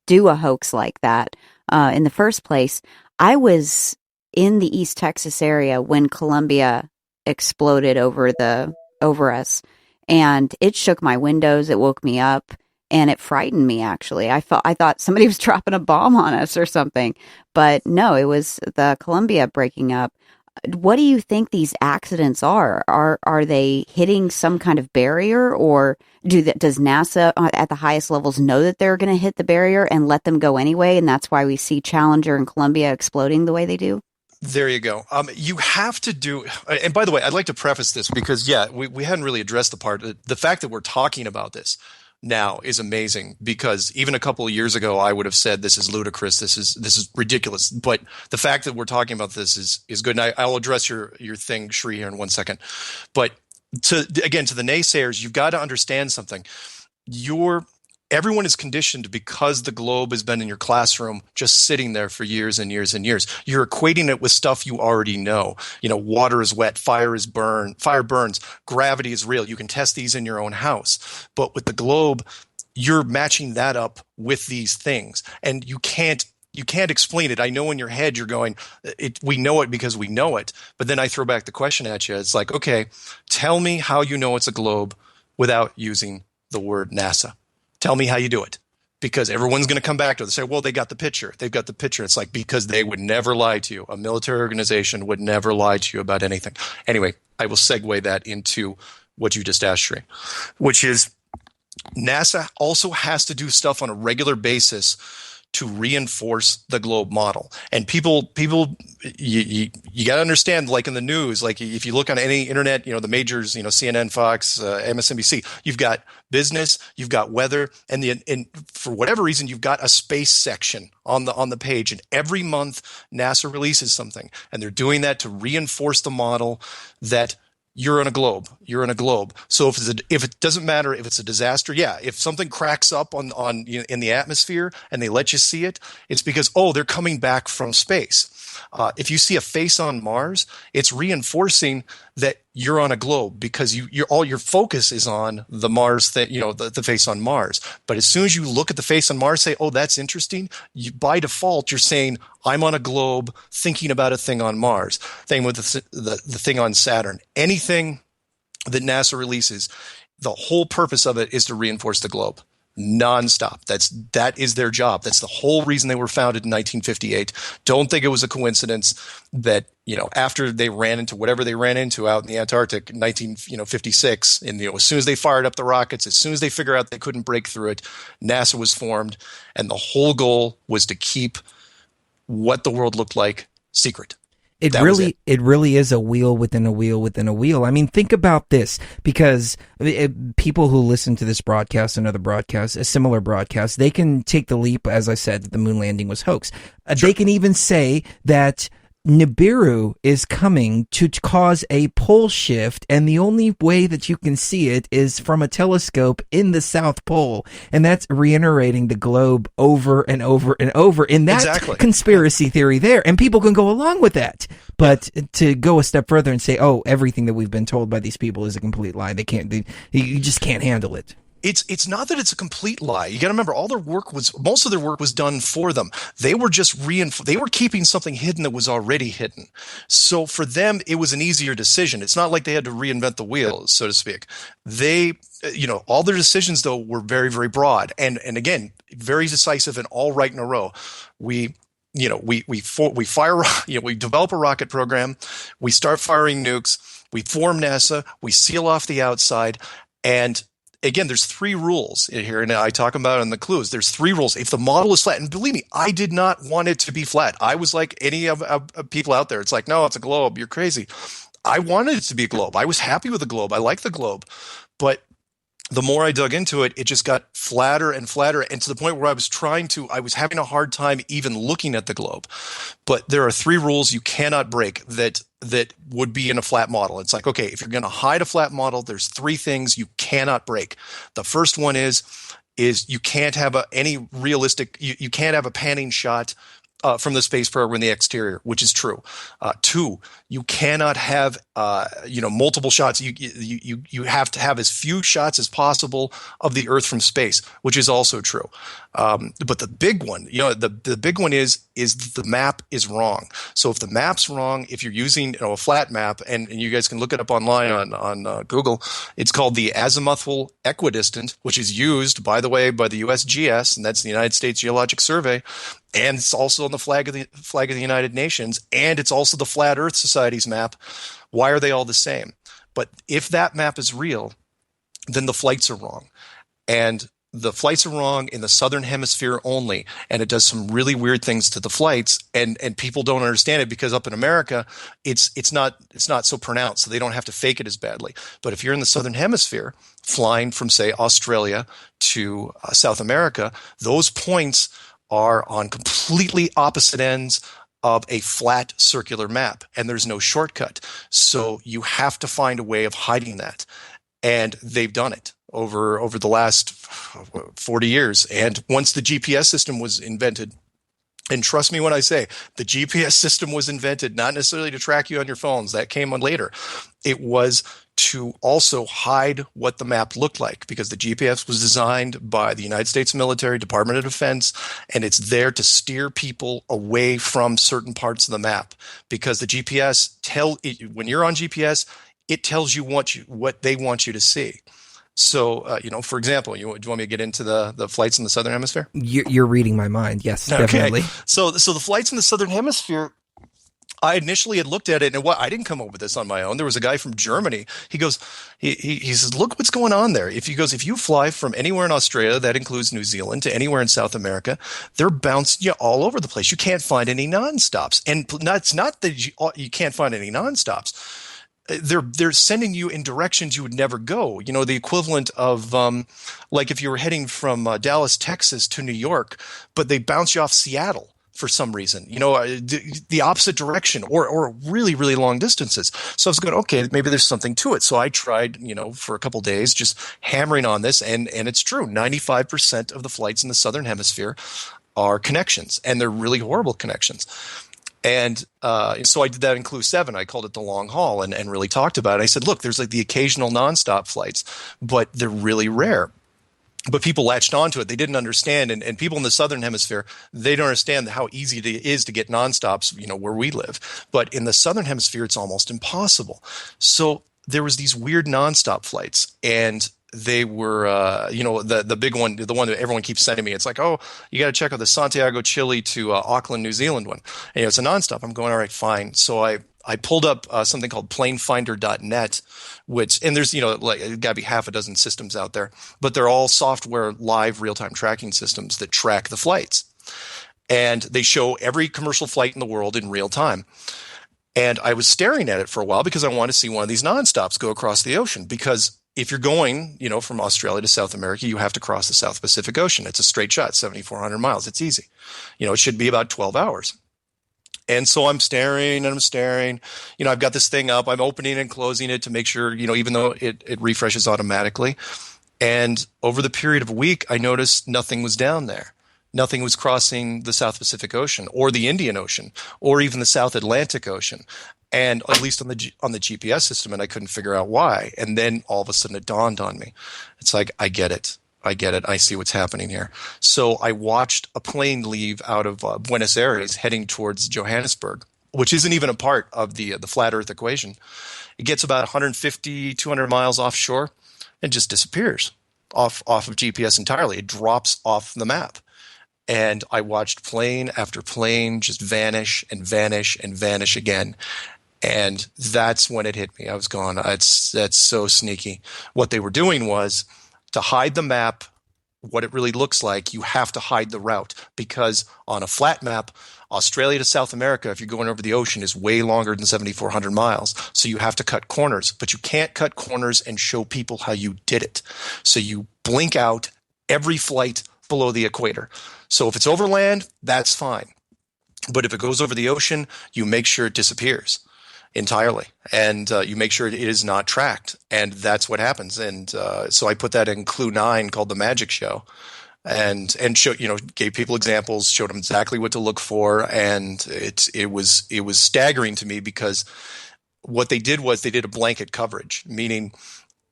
do a hoax like that in the first place. I was in the East Texas area when Columbia exploded over us, and it shook my windows, it woke me up, and it frightened me, actually. I thought somebody was dropping a bomb on us or something, but no, it was the Columbia breaking up. What do you think these accidents are? Are they hitting some kind of barrier, or does NASA at the highest levels know that they're going to hit the barrier and let them go anyway, and that's why we see Challenger and Columbia exploding the way they do? There you go. You have to do, and by the way, I'd like to preface this because, we hadn't really addressed the fact that we're talking about this now is amazing, because even a couple of years ago, I would have said this is ludicrous, this is ridiculous. But the fact that we're talking about this is good. And I'll address your thing, Shri, here in 1 second. But to the naysayers, you've got to understand something. Everyone is conditioned because the globe has been in your classroom just sitting there for years and years and years. You're equating it with stuff you already know. Water is wet, fire burns, gravity is real. You can test these in your own house. But with the globe, you're matching that up with these things. And you can't explain it. I know in your head you're going, we know it because we know it. But then I throw back the question at you. It's like, okay, tell me how you know it's a globe without using the word NASA. Tell me how you do it, because everyone's going to come back to it and say, well, they got the picture. They've got the picture. It's like, because they would never lie to you. A military organization would never lie to you about anything. Anyway, I will segue that into what you just asked, Shri, which is NASA also has to do stuff on a regular basis to reinforce the globe model. And people, you got to understand, like in the news, like if you look on any internet, the majors, CNN, Fox, MSNBC, you've got business, you've got weather, and for whatever reason, you've got a space section on the page. And every month, NASA releases something, and they're doing that to reinforce the model that you're on a globe. You're on a globe. So if it doesn't matter if it's a disaster, yeah. If something cracks up in the atmosphere and they let you see it, it's because they're coming back from space. If you see a face on Mars, it's reinforcing that you're on a globe because all your focus is on the Mars the face on Mars. But as soon as you look at the face on Mars, say, "Oh, that's interesting," by default you're saying, "I'm on a globe thinking about a thing on Mars." Same with the thing on Saturn. Anything that NASA releases, the whole purpose of it is to reinforce the globe. Nonstop. That is their job. That's the whole reason they were founded in 1958. Don't think it was a coincidence that after they ran into whatever they ran into out in the Antarctic in 1956, and as soon as they fired up the rockets, as soon as they figured out they couldn't break through it, NASA was formed, and the whole goal was to keep what the world looked like secret. It really is a wheel within a wheel within a wheel. I mean, think about this, because people who listen to this broadcast and other broadcasts, a similar broadcast, they can take the leap, as I said, that the moon landing was hoax. Sure. They can even say that Nibiru is coming to cause a pole shift, and the only way that you can see it is from a telescope in the South Pole, and that's reiterating the globe over and over and over in that conspiracy theory there, and people can go along with that. But to go a step further and say, everything that we've been told by these people is a complete lie, you just can't handle it. It's not that it's a complete lie. You got to remember, most of their work was done for them. They were just they were keeping something hidden that was already hidden. So for them, it was an easier decision. It's not like they had to reinvent the wheel, so to speak. They, all their decisions though were very, very broad, and again, very decisive and all right in a row. We fire, we develop a rocket program, we start firing nukes, we form NASA, we seal off the outside, and again, there's 3 rules here, and I talk about it in the clues. There's 3 rules. If the model is flat, and believe me, I did not want it to be flat. I was like any of people out there. It's like, no, it's a globe. You're crazy. I wanted it to be a globe. I was happy with the globe. I like the globe. But the more I dug into it, it just got flatter and flatter, and to the point where I was having a hard time even looking at the globe. But there are 3 rules you cannot break that would be in a flat model. It's like, okay, if you're going to hide a flat model, there's 3 things you cannot break. The first one is you can't have you can't have a panning shot from the space program in the exterior, which is true. 2, you cannot have multiple shots. You have to have as few shots as possible of the Earth from space, which is also true. But the big one, the big one is the map is wrong. So if the map's wrong, if you're using a flat map, and you guys can look it up online on Google, it's called the azimuthal equidistant, which is used, by the way, by the USGS, and that's the United States Geologic Survey. And it's also on the flag of the United Nations, and it's also the Flat Earth Society's map. Why are they all the same? But if that map is real, then the flights are wrong. And the flights are wrong in the southern hemisphere only, and it does some really weird things to the flights, and people don't understand it because up in America, it's not so pronounced, so they don't have to fake it as badly. But if you're in the southern hemisphere, flying from, say, Australia to South America, those points are on completely opposite ends of a flat circular map, and there's no shortcut. So you have to find a way of hiding that. And they've done it over the last 40 years. And once the GPS system was invented, and trust me when I say the GPS system was invented not necessarily to track you on your phones, that came on later. It was to also hide what the map looked like, because the GPS was designed by the United States military, Department of Defense, and it's there to steer people away from certain parts of the map, because the GPS when you're on GPS, it tells you what they want you to see. So, for example, do you want me to get into the flights in the Southern Hemisphere? You're reading my mind. Yes, definitely. Okay. So the flights in the Southern Hemisphere, I initially had looked at it, and I didn't come up with this on my own. There was a guy from Germany. He goes, he says, look what's going on there. If you fly from anywhere in Australia, that includes New Zealand, to anywhere in South America, they're bouncing you all over the place. You can't find any nonstops. And it's not that you can't find any nonstops. They're sending you in directions you would never go. The equivalent of like if you were heading from Dallas, Texas to New York, but they bounce you off Seattle for some reason, the opposite direction or really, really long distances. So I was going, okay, maybe there's something to it. So I tried, for a couple of days, just hammering on this. And it's true. 95% of the flights in the Southern Hemisphere are connections, and they're really horrible connections. And so I did that in Clue 7. I called it the long haul and really talked about it. I said, look, there's like the occasional nonstop flights, but they're really rare. But people latched onto it. They didn't understand. And people in the Southern Hemisphere, they don't understand how easy it is to get nonstops, where we live. But in the Southern Hemisphere, it's almost impossible. So there was these weird nonstop flights, and they were, the big one, the one that everyone keeps sending me. It's like, oh, you got to check out the Santiago, Chile to Auckland, New Zealand one. And it's a nonstop. I'm going, all right, fine. So I pulled up something called planefinder.net, and there's, it got to be half a dozen systems out there, but they're all software live real-time tracking systems that track the flights. And they show every commercial flight in the world in real time. And I was staring at it for a while because I wanted to see one of these nonstops go across the ocean, because if you're going, from Australia to South America, you have to cross the South Pacific Ocean. It's a straight shot, 7,400 miles. It's easy. It should be about 12 hours. And so I'm staring and I'm staring. I've got this thing up. I'm opening and closing it to make sure, even though it refreshes automatically. And over the period of a week, I noticed nothing was down there. Nothing was crossing the South Pacific Ocean or the Indian Ocean or even the South Atlantic Ocean. And at least on the GPS system, and I couldn't figure out why. And then all of a sudden it dawned on me. It's like, I get it. I see what's happening here. So I watched a plane leave out of Buenos Aires heading towards Johannesburg, which isn't even a part of the flat Earth equation. It gets about 150, 200 miles offshore and just disappears off of GPS entirely. It drops off the map. And I watched plane after plane just vanish and vanish and vanish again. And that's when it hit me. I was going, that's so sneaky. What they were doing was to hide the map, what it really looks like, you have to hide the route, because on a flat map, Australia to South America, if you're going over the ocean, is way longer than 7,400 miles. So you have to cut corners, but you can't cut corners and show people how you did it. So you blink out every flight below the equator. So if it's overland, that's fine. But if it goes over the ocean, you make sure it disappears entirely, and you make sure it is not tracked, and that's what happens. And so I put that in Clue 9, called The Magic Show, and show, gave people examples, showed them exactly what to look for, and it was staggering to me, because what they did was they did a blanket coverage, meaning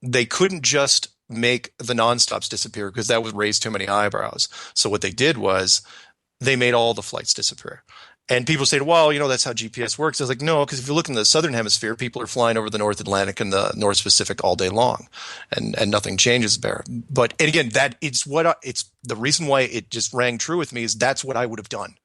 they couldn't just make the nonstops disappear because that would raise too many eyebrows. So what they did was they made all the flights disappear. And people say, well, that's how GPS works. I was like, no, because if you look in the Southern Hemisphere, people are flying over the North Atlantic and the North Pacific all day long, and nothing changes there. But, and again, it's the reason why it just rang true with me is that's what I would have done.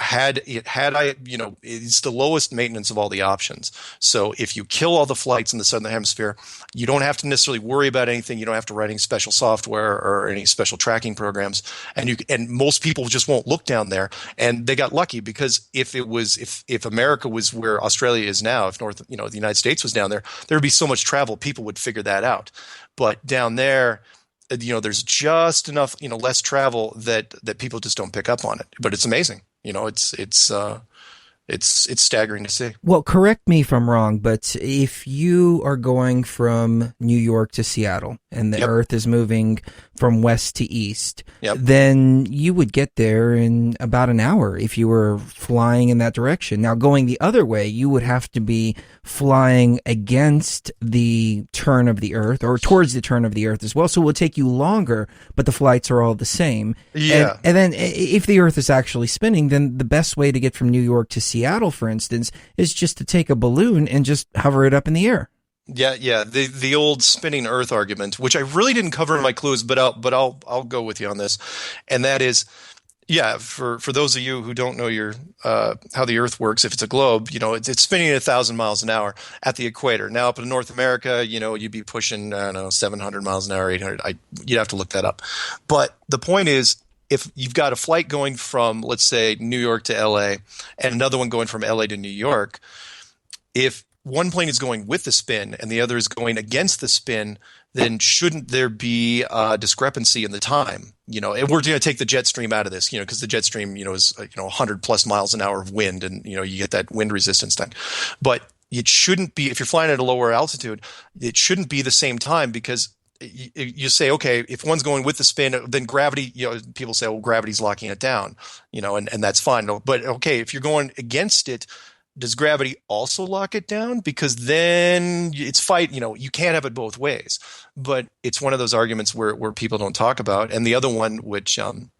Had I, it's the lowest maintenance of all the options. So if you kill all the flights in the Southern Hemisphere, you don't have to necessarily worry about anything. You don't have to write any special software or any special tracking programs. And most people just won't look down there. And they got lucky, because if America was where Australia is now, if the United States was down there, there would be so much travel, people would figure that out. But down there, there's just enough, less travel that people just don't pick up on it. But it's amazing. It's staggering to see. Well, correct me if I'm wrong, but if you are going from New York to Seattle and the Earth is moving from west to east, then you would get there in about an hour if you were flying in that direction. Now, going the other way, you would have to be flying against the turn of the Earth, or towards the turn of the Earth as well. So it will take you longer, but the flights are all the same. Yeah. And then if the Earth is actually spinning, then the best way to get from New York to Seattle, for instance, is just to take a balloon and just hover it up in the air. Yeah. The old spinning Earth argument, which I really didn't cover in my clues, but I'll go with you on this, and that is, for those of you who don't know how the Earth works, if it's a globe, it's spinning at 1,000 miles an hour at the equator. Now up in North America, you'd be pushing 700 miles an hour, 800. You'd have to look that up. But the point is, if you've got a flight going from, let's say, New York to LA, and another one going from LA to New York, if one plane is going with the spin and the other is going against the spin, then shouldn't there be a discrepancy in the time? And we're going to take the jet stream out of this, because the jet stream, is 100 plus miles an hour of wind, and you get that wind resistance thing. But it shouldn't be, if you're flying at a lower altitude, it shouldn't be the same time, because you say, okay, if one's going with the spin, then gravity, people say, well, gravity's locking it down, and that's fine. But okay, if you're going against it, does gravity also lock it down? Because then it's you can't have it both ways. But it's one of those arguments where people don't talk about. And the other one, which kind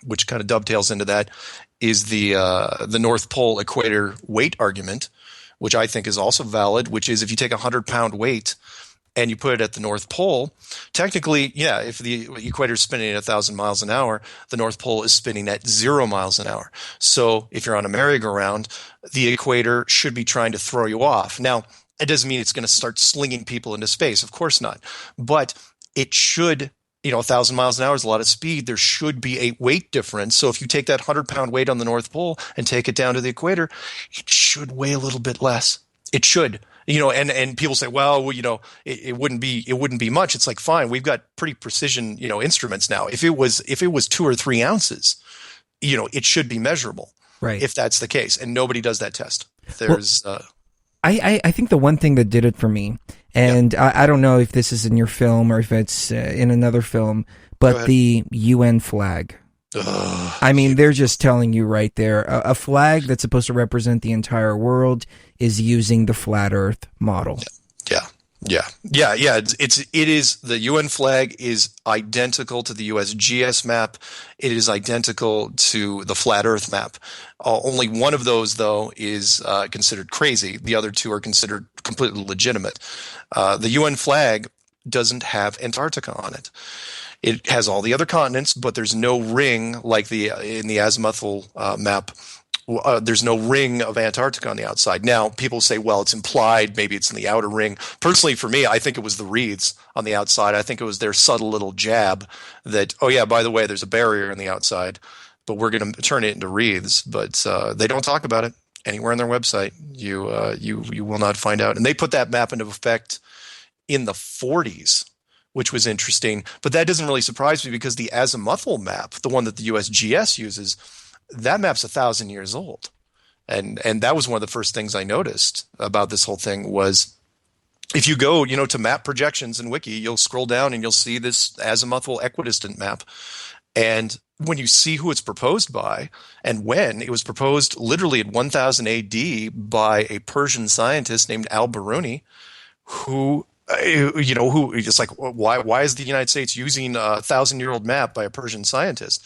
of dovetails into that, is the North Pole equator weight argument, which I think is also valid, which is if you take a 100-pound weight and you put it at the North Pole, technically, if the equator is spinning at 1,000 miles an hour, the North Pole is spinning at 0 miles an hour. So if you're on a merry-go-round, the equator should be trying to throw you off. Now, it doesn't mean it's going to start slinging people into space. Of course not. But it should, 1,000 miles an hour is a lot of speed. There should be a weight difference. So if you take that 100-pound weight on the North Pole and take it down to the equator, it should weigh a little bit less. It should. And people say, well, it wouldn't be much. It's like, fine, we've got pretty precision, instruments now. If it was 2 or 3 ounces, it should be measurable, right? If that's the case, and nobody does that test. There's, I think the one thing that did it for me, and I don't know if this is in your film or if it's in another film, but the UN flag. I mean, they're just telling you right there, a flag that's supposed to represent the entire world is using the flat Earth model. Yeah. It is the UN flag is identical to the USGS map. It is identical to the flat Earth map. Only one of those, though, is considered crazy. The other two are considered completely legitimate. The UN flag doesn't have Antarctica on it. It has all the other continents, but there's no ring like in the azimuthal map. There's no ring of Antarctica on the outside. Now, people say, well, it's implied. Maybe it's in the outer ring. Personally, for me, I think it was the wreaths on the outside. I think it was their subtle little jab that, oh, yeah, by the way, there's a barrier on the outside, but we're going to turn it into wreaths. But they don't talk about it anywhere on their website. You will not find out. And they put that map into effect in the 40s. Which was interesting, but that doesn't really surprise me because the azimuthal map, the one that the USGS uses, that map's 1,000 years old, and that was one of the first things I noticed about this whole thing was, if you go, to map projections in Wiki, you'll scroll down and you'll see this azimuthal equidistant map, and when you see who it's proposed by and when, it was proposed literally in 1000 AD by a Persian scientist named Al-Biruni, who it's like, why is the United States using a 1,000-year-old map by a Persian scientist?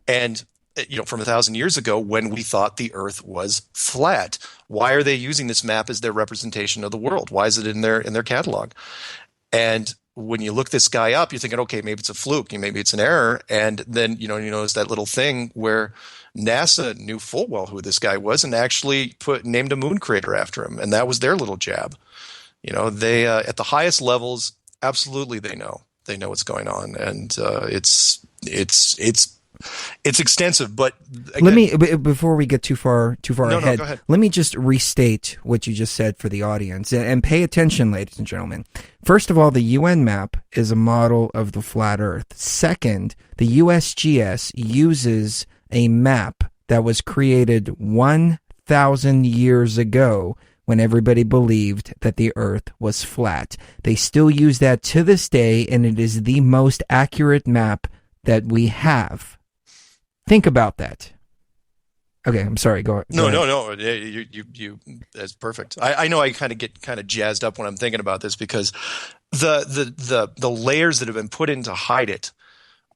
And, from 1,000 years ago when we thought the Earth was flat, why are they using this map as their representation of the world? Why is it in their catalog? And when you look this guy up, you're thinking, okay, maybe it's a fluke, maybe it's an error. And then, you notice that little thing where NASA knew full well who this guy was and actually named a moon crater after him. And that was their little jab. They at the highest levels, absolutely they know what's going on, and it's extensive. But again, let me before we get too far ahead. Go ahead. Let me just restate what you just said for the audience, and pay attention, ladies and gentlemen. First of all, the UN map is a model of the flat Earth. Second, the USGS uses a map that was created 1,000 years ago, when everybody believed that the Earth was flat. They still use that to this day, and it is the most accurate map that we have. Think about that. Okay, I'm sorry. Go ahead. No. You that's perfect. I know I get jazzed up when I'm thinking about this because the layers that have been put in to hide it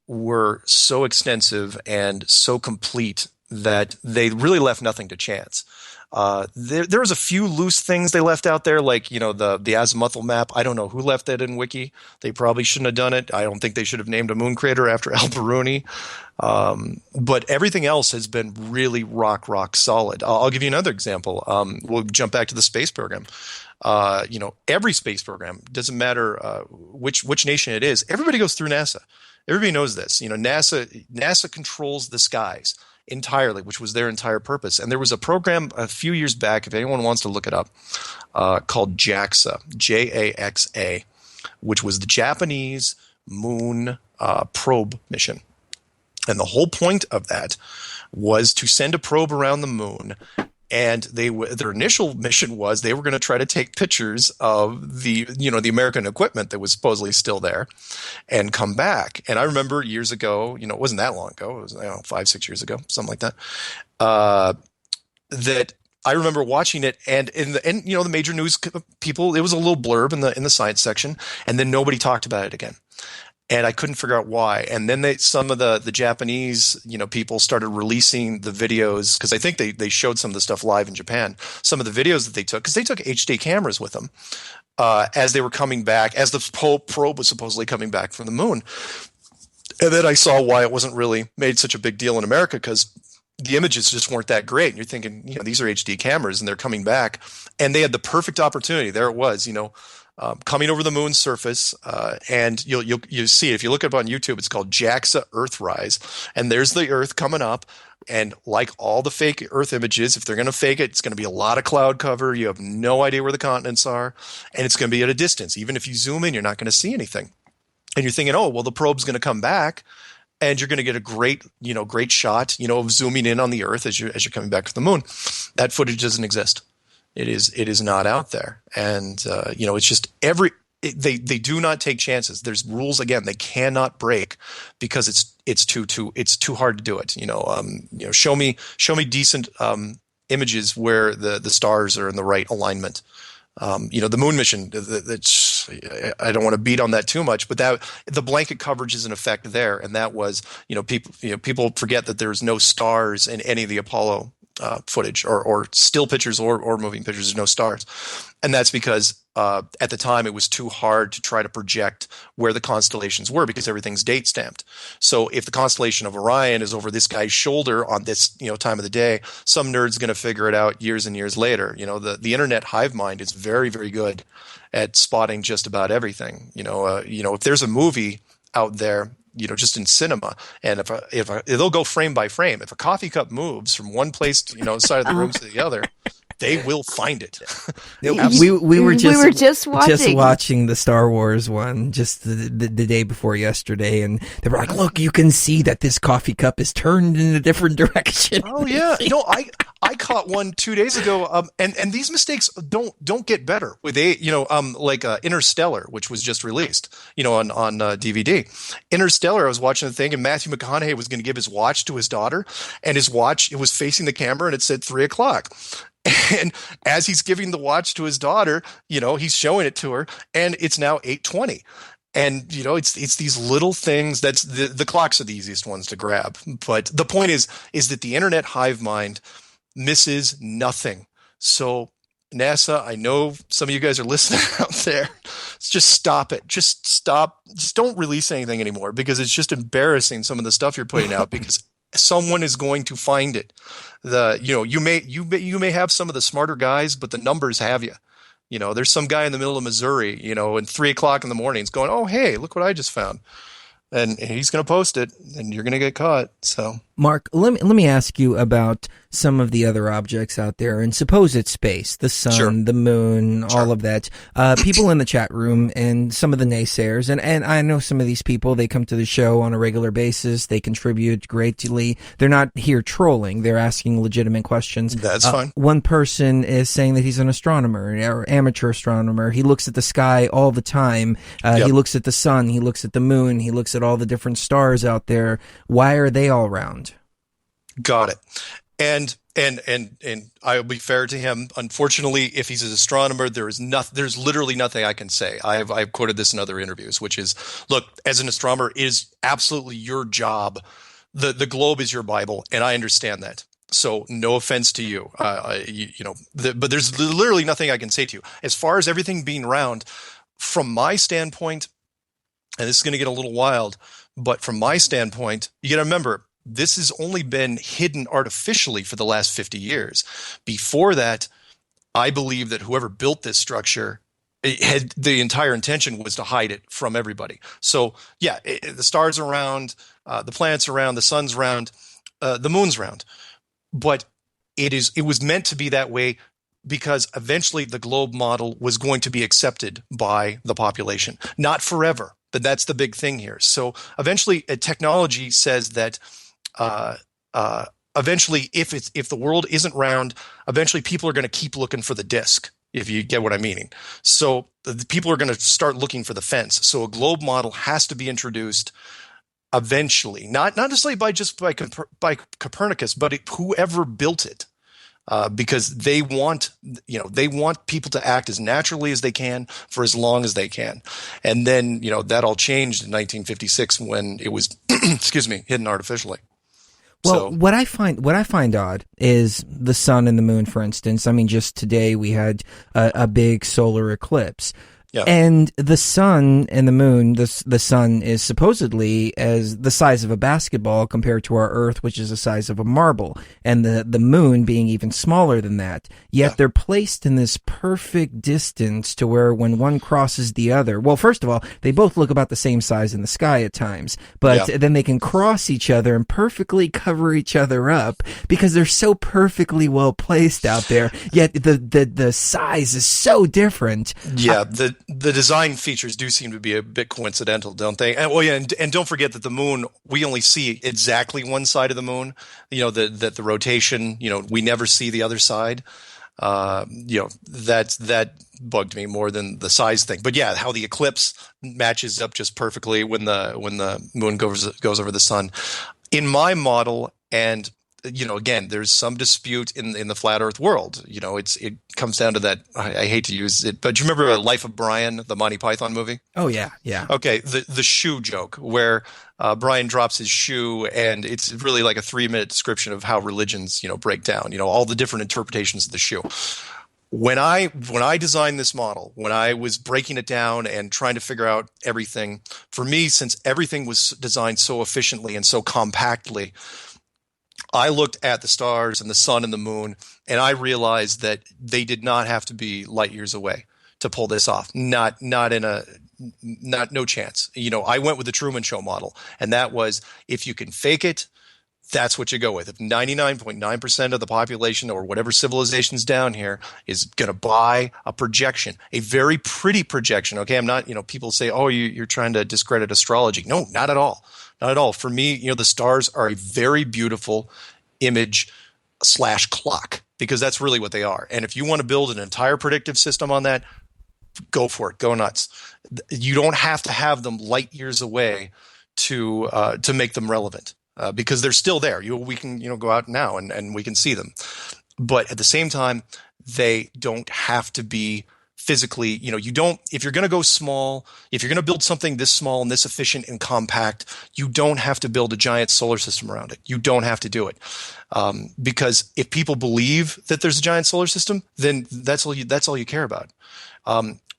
were so extensive and so complete that they really left nothing to chance. There was a few loose things they left out there, like, the azimuthal map. I don't know who left that in Wiki. They probably shouldn't have done it. I don't think they should have named a moon crater after Al-Biruni. But everything else has been really rock solid. I'll give you another example. We'll jump back to the space program. Every space program, doesn't matter which nation it is, everybody goes through NASA. Everybody knows this. NASA controls the skies. entirely, which was their entire purpose. And there was a program a few years back, if anyone wants to look it up, called JAXA, JAXA, which was the Japanese moon probe mission. And the whole point of that was to send a probe around the moon. And their initial mission was they were going to try to take pictures of the American equipment that was supposedly still there and come back. And I remember years ago, it wasn't that long ago, it was 5-6 years ago, something like that, that I remember watching it, and the major news people, it was a little blurb in the science section, and then nobody talked about it again. And I couldn't figure out why. And then some of the Japanese, people started releasing the videos, because I think they showed some of the stuff live in Japan. Some of the videos that they took, because they took HD cameras with them as they were coming back, as the probe was supposedly coming back from the moon. And then I saw why it wasn't really made such a big deal in America, because the images just weren't that great. And you're thinking, these are HD cameras and they're coming back. And they had the perfect opportunity. There it was, coming over the moon's surface, and you see it. If you look up on YouTube, it's called JAXA Earthrise, and there's the Earth coming up. And like all the fake Earth images, if they're going to fake it, it's going to be a lot of cloud cover. You have no idea where the continents are, and it's going to be at a distance. Even if you zoom in, you're not going to see anything. And you're thinking, oh, well, the probe's going to come back, and you're going to get a great shot, of zooming in on the Earth as you're coming back from the moon. That footage doesn't exist. It is not out there, and it's just they do not take chances. There's rules, again, they cannot break, because it's too hard to do it. Show me decent images where the stars are in the right alignment. The moon mission, I don't want to beat on that too much, but that the blanket coverage is in effect there, and that was people forget that there's no stars in any of the Apollo footage or still pictures or moving pictures. There's no stars. And that's because at the time it was too hard to try to project where the constellations were, because everything's date stamped. So if the constellation of Orion is over this guy's shoulder on this time of the day, some nerd's going to figure it out years and years later. The internet hive mind is very, very good at spotting just about everything. If there's a movie out there, just in cinema, and if they'll go frame by frame. If a coffee cup moves from one place to side of the room to the other, they will find it. we were just watching the Star Wars one just the day before yesterday, and they were like, "Look, you can see that this coffee cup is turned in a different direction." Oh yeah, I caught one 2 days ago, and these mistakes don't get better with like Interstellar, which was just released, on DVD. Interstellar, I was watching the thing, and Matthew McConaughey was going to give his watch to his daughter, and his watch, it was facing the camera, and it said 3:00. And as he's giving the watch to his daughter, he's showing it to her, and it's now 8:20. And, it's these little things. That's the clocks are the easiest ones to grab. But the point is that the internet hive mind misses nothing. So NASA, I know some of you guys are listening out there. Just stop it. Just stop. Just don't release anything anymore, because it's just embarrassing, some of the stuff you're putting out, because someone is going to find it. You may have some of the smarter guys, but the numbers have you. There's some guy in the middle of Missouri, and 3:00 in the morning, is going, "Oh, hey, look what I just found," and he's going to post it, and you're going to get caught. So, Mark, let me ask you about some of the other objects out there, and suppose it's space, the sun, sure, the moon, sure, all of that. People in the chat room and some of the naysayers, and I know some of these people, they come to the show on a regular basis. They contribute greatly. They're not here trolling. They're asking legitimate questions. That's fine. One person is saying that he's an astronomer or amateur astronomer. He looks at the sky all the time. Yep. He looks at the sun. He looks at the moon. He looks at all the different stars out there. Why are they all round? Got it. And I'll be fair to him. Unfortunately, if he's an astronomer, there's literally nothing I can say. I've quoted this in other interviews, which is, look, as an astronomer, it is absolutely your job. The globe is your Bible, and I understand that. So no offense to you, but there's literally nothing I can say to you. As far as everything being round, from my standpoint, and this is going to get a little wild, but from my standpoint, you got to remember, this has only been hidden artificially for the last 50 years. Before that, I believe that whoever built this structure had the entire intention was to hide it from everybody. So yeah, the stars are round, the planets are round, the sun's round. the moon's round, but it was meant to be that way because eventually the globe model was going to be accepted by the population, not forever. But that's the big thing here. So eventually, technology says that eventually, if the world isn't round, eventually people are going to keep looking for the disk. If you get what I'm meaning. So the people are going to start looking for the fence. So a globe model has to be introduced eventually, not necessarily by Copernicus, but whoever built it. Because they want people to act as naturally as they can for as long as they can. And then, that all changed in 1956 when it was, hidden artificially. Well, what I find odd is the sun and the moon, for instance. I mean, just today we had a big solar eclipse. Yeah. And the sun and the moon, the sun is supposedly as the size of a basketball compared to our Earth, which is the size of a marble, and the moon being even smaller than that. Yet they're placed in this perfect distance to where when one crosses the other, well, first of all, they both look about the same size in the sky at times, but then they can cross each other and perfectly cover each other up because they're so perfectly well placed out there. Yet the size is so different. Yeah. The design features do seem to be a bit coincidental, don't they? And don't forget that the moon, we only see exactly one side of the moon. That the rotation. We never see the other side. That bugged me more than the size thing. But yeah, how the eclipse matches up just perfectly when the moon goes over the sun. In my model, and again, there's some dispute in the flat Earth world. It comes down to that. I hate to use it, but do you remember Life of Brian, the Monty Python movie? Oh yeah. Okay, the shoe joke where Brian drops his shoe, and it's really like a 3-minute description of how religions break down. All the different interpretations of the shoe. When I designed this model, when I was breaking it down and trying to figure out everything, for me, since everything was designed so efficiently and so compactly, I looked at the stars and the sun and the moon, and I realized that they did not have to be light years away to pull this off. No chance. I went with the Truman Show model, and that was if you can fake it, that's what you go with. If 99.9% of the population or whatever civilization's down here is going to buy a projection, a very pretty projection. Okay, I'm not. People say, "Oh, you're trying to discredit astrology." No, not at all. Not at all. For me, the stars are a very beautiful image / clock because that's really what they are. And if you want to build an entire predictive system on that, go for it. Go nuts. You don't have to have them light years away to make them relevant because they're still there. We can go out now and we can see them. But at the same time, they don't have to be physically, if you're going to go small, if you're going to build something this small and this efficient and compact, you don't have to build a giant solar system around it. You don't have to do it. Because if people believe that there's a giant solar system, then that's all you care about.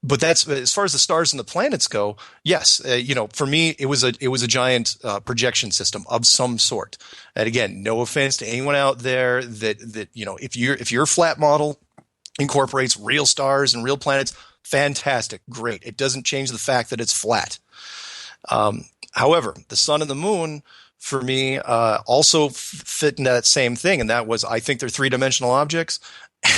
But that's as far as the stars and the planets go. Yes, for me, it was a giant projection system of some sort. And again, no offense to anyone out there that if your flat model incorporates real stars and real planets, fantastic, great. It doesn't change the fact that it's flat. However, the sun and the moon, for me, also fit in that same thing, and that was I think they're three-dimensional objects,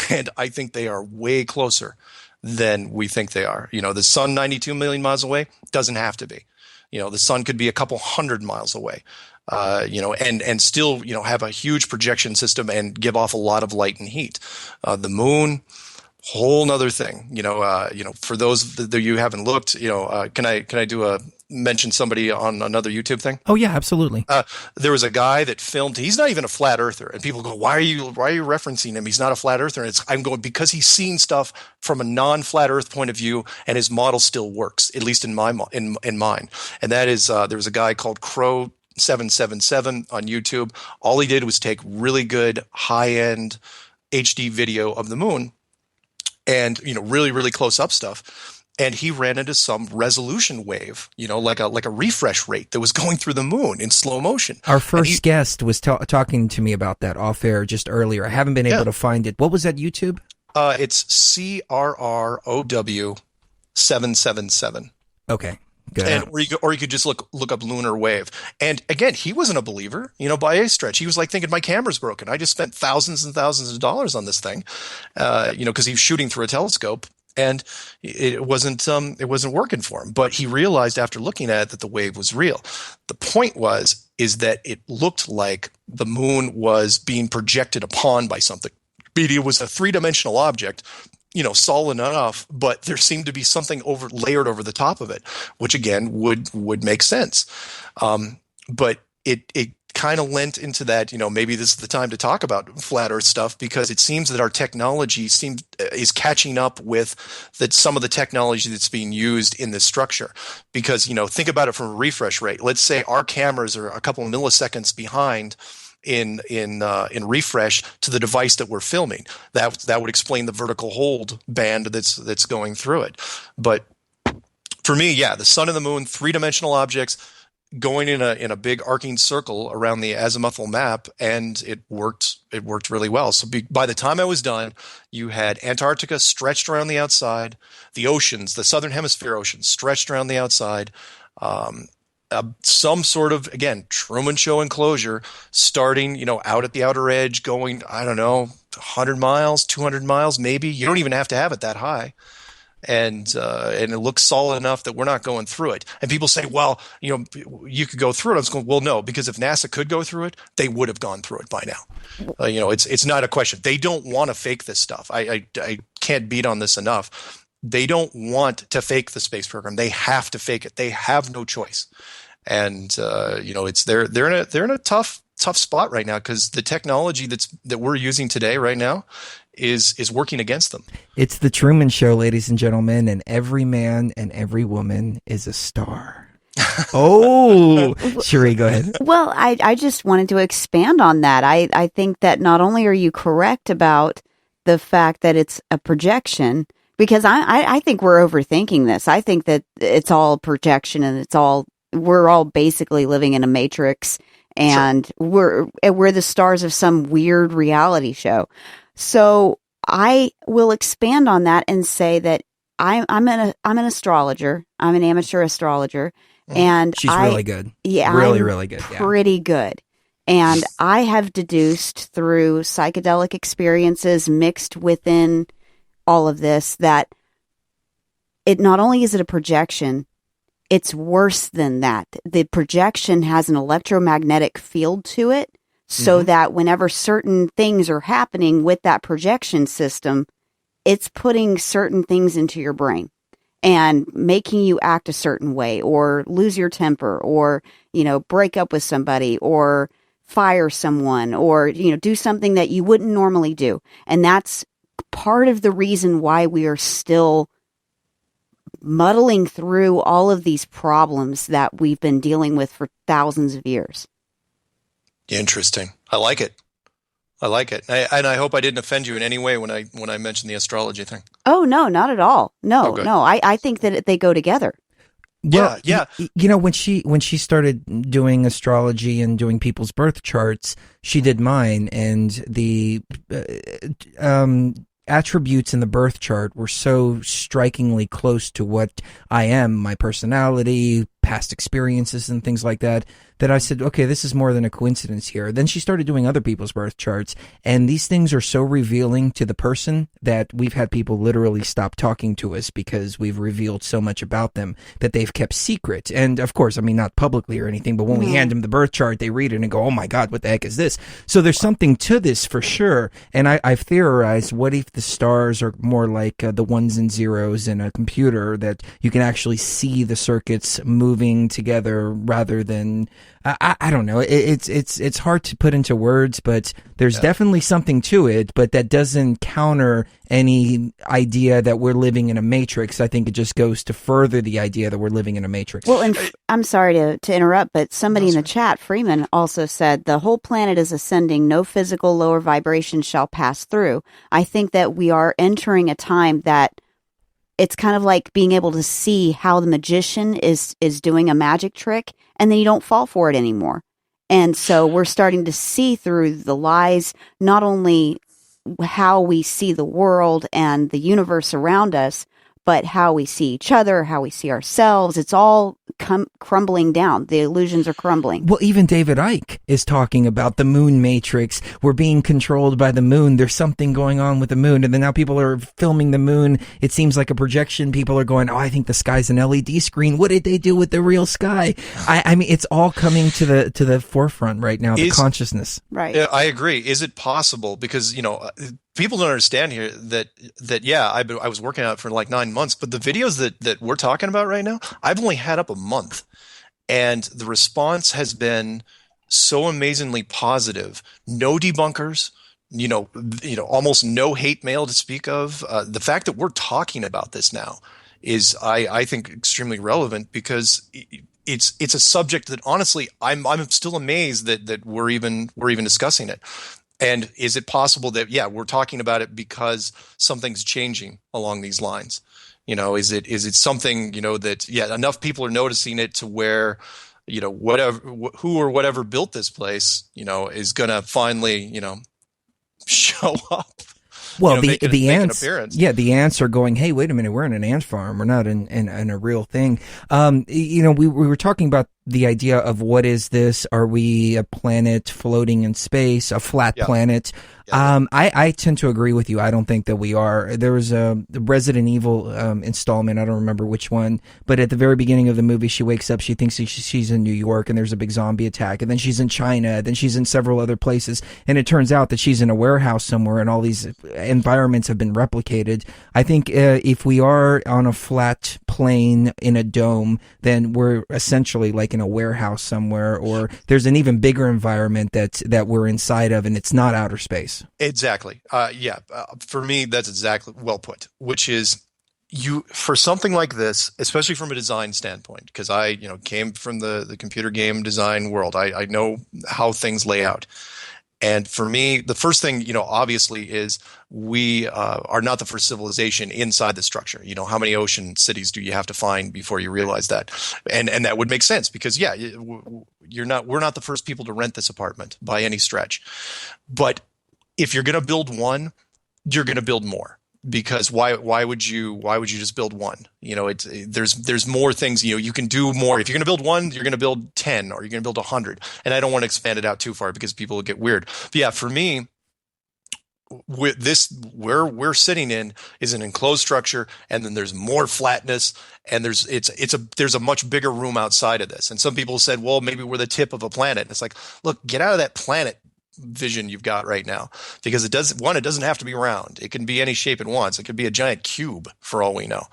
and I think they are way closer than we think they are. The sun 92 million miles away doesn't have to be. The sun could be a couple 100 miles away. And still, have a huge projection system and give off a lot of light and heat. The moon, whole nother thing. For those that you haven't looked, can I mention somebody on another YouTube thing? Oh yeah, absolutely. There was a guy that filmed. He's not even a flat earther, and people go, "Why are you referencing him? He's not a flat earther." And I'm going because he's seen stuff from a non-flat Earth point of view, and his model still works, at least in mine. And that is there was a guy called Crow 777 on YouTube. All he did was take really good high-end HD video of the moon and really, really close up stuff. And he ran into some resolution wave, like a refresh rate that was going through the moon in slow motion. Our first guest was talking to me about that off air just earlier. I haven't been able to find it. What was that YouTube? It's CRROW 777. Okay. And or you could just look up lunar wave. And again, he wasn't a believer, by a stretch. He was like thinking my camera's broken. I just spent thousands and thousands of dollars on this thing, because he was shooting through a telescope, and it wasn't working for him. But he realized after looking at it that the wave was real. The point is that it looked like the moon was being projected upon by something. It was a three-dimensional object, solid enough, but there seemed to be something layered over the top of it, which again would make sense. But it kind of lent into that, maybe this is the time to talk about flat Earth stuff, because it seems that our technology is catching up with some of the technology that's being used in this structure. Because, think about it from a refresh rate. Let's say our cameras are a couple of milliseconds behind in refresh to the device that we're filming. That would explain the vertical hold band that's going through it. But for me, the sun and the moon, three-dimensional objects going in a big arcing circle around the azimuthal map, and it worked really well. So by the time I was done, you had Antarctica stretched around the outside, the oceans, the southern hemisphere oceans stretched around the outside, some sort of, again, Truman Show enclosure starting, out at the outer edge, going, I don't know, 100 miles, 200 miles, maybe. You don't even have to have it that high. And it looks solid enough that we're not going through it. And people say, well, you could go through it. I was going, well, no, because if NASA could go through it, they would have gone through it by now. It's not a question. They don't want to fake this stuff. I can't beat on this enough. They don't want to fake the space program. They have to fake it. They have no choice. And they're in a tough spot right now, because the technology that we're using today right now is working against them. It's the Truman Show, ladies and gentlemen, and every man and every woman is a star. Oh, Cherie, go ahead. Well, I just wanted to expand on that. I think that not only are you correct about the fact that it's a projection, because I think we're overthinking this. I think that it's all projection, and we're all basically living in a matrix, and sure, we're the stars of some weird reality show. So I will expand on that and say that I'm an astrologer. I'm an amateur astrologer, and she's really good. Yeah, really good. Pretty good. And I have deduced through psychedelic experiences mixed within all of this that it not only is it a projection, it's worse than that. The projection has an electromagnetic field to it, so that whenever certain things are happening with that projection system, it's putting certain things into your brain and making you act a certain way, or lose your temper, or, break up with somebody, or fire someone, or, do something that you wouldn't normally do. And that's part of the reason why we are still muddling through all of these problems that we've been dealing with for thousands of years. Interesting. I like it. And I hope I didn't offend you in any way when I mentioned the astrology thing. Oh, no, not at all. No. I think that they go together. Well, yeah. When she started doing astrology and doing people's birth charts, she did mine, and the attributes in the birth chart were so strikingly close to what I am, my personality, past experiences, and things like that, that I said, okay, this is more than a coincidence here. Then she started doing other people's birth charts, and these things are so revealing to the person that we've had people literally stop talking to us because we've revealed so much about them that they've kept secret. And of course, I mean, not publicly or anything, but when we hand them the birth chart, they read it and go, oh my God, what the heck is this? So there's something to this for sure. And I've theorized, what if the stars are more like the ones and zeros in a computer, that you can actually see the circuits moving together rather than I don't know. It's hard to put into words, but there's definitely something to it. But that doesn't counter any idea that we're living in a matrix. I think it just goes to further the idea that we're living in a matrix. Well, and I'm sorry to interrupt, but somebody in the chat, Freeman, also said the whole planet is ascending. No physical lower vibration shall pass through. I think that we are entering a time that it's kind of like being able to see how the magician is doing a magic trick, and then you don't fall for it anymore. And so we're starting to see through the lies, not only how we see the world and the universe around us, but how we see each other, how we see ourselves, it's all crumbling down. The illusions are crumbling. Well, even David Icke is talking about the moon matrix. We're being controlled by the moon. There's something going on with the moon. And then now people are filming the moon. It seems like a projection. People are going, oh, I think the sky's an LED screen. What did they do with the real sky? I mean, it's all coming to the forefront right now, the consciousness. Right. Yeah, I agree. Is it possible? Because, people don't understand here that yeah, I was working on it for like 9 months, but the videos that we're talking about right now, I've only had up a month, and the response has been so amazingly positive. No debunkers, almost no hate mail to speak of. The fact that we're talking about this now is, I think, extremely relevant, because it's a subject that honestly I'm still amazed that we're even discussing it. And is it possible that, yeah, we're talking about it because something's changing along these lines? Is it something, that, yeah, enough people are noticing it to where, who or whatever built this place, is going to finally, show up. Well, make an ants, appearance. Yeah, the ants are going, hey, wait a minute, we're in an ant farm. We're not in a real thing. We were talking about the idea of what is this? Are we a planet floating in space, a flat planet? Yeah. I tend to agree with you. I don't think that we are. There was a Resident Evil installment. I don't remember which one, but at the very beginning of the movie, she wakes up. She thinks she's in New York, and there's a big zombie attack. And then she's in China. Then she's in several other places. And it turns out that she's in a warehouse somewhere, and all these environments have been replicated. I think if we are on a flat plane in a dome, then we're essentially like in a warehouse somewhere, or there's an even bigger environment that we're inside of, and it's not outer space. Exactly. For me, that's exactly well put, which is, for something like this, especially from a design standpoint, because I, came from the computer game design world. I know how things lay out. And for me, the first thing, obviously, is we are not the first civilization inside the structure. How many ocean cities do you have to find before you realize that? And that would make sense, because, yeah, we're not the first people to rent this apartment by any stretch. But if you're going to build one, you're going to build more. Because why would you just build one? There's more things, you can do more. If you're going to build one, you're going to build 10, or you're going to build 100. And I don't want to expand it out too far because people will get weird. But yeah, for me, with this, where we're sitting in is an enclosed structure, and then there's more flatness, and there's a much bigger room outside of this. And some people said, well, maybe we're the tip of a planet. And it's like, look, get out of that planet vision you've got right now, because it doesn't have to be round. It can be any shape it wants. It could be a giant cube for all we know.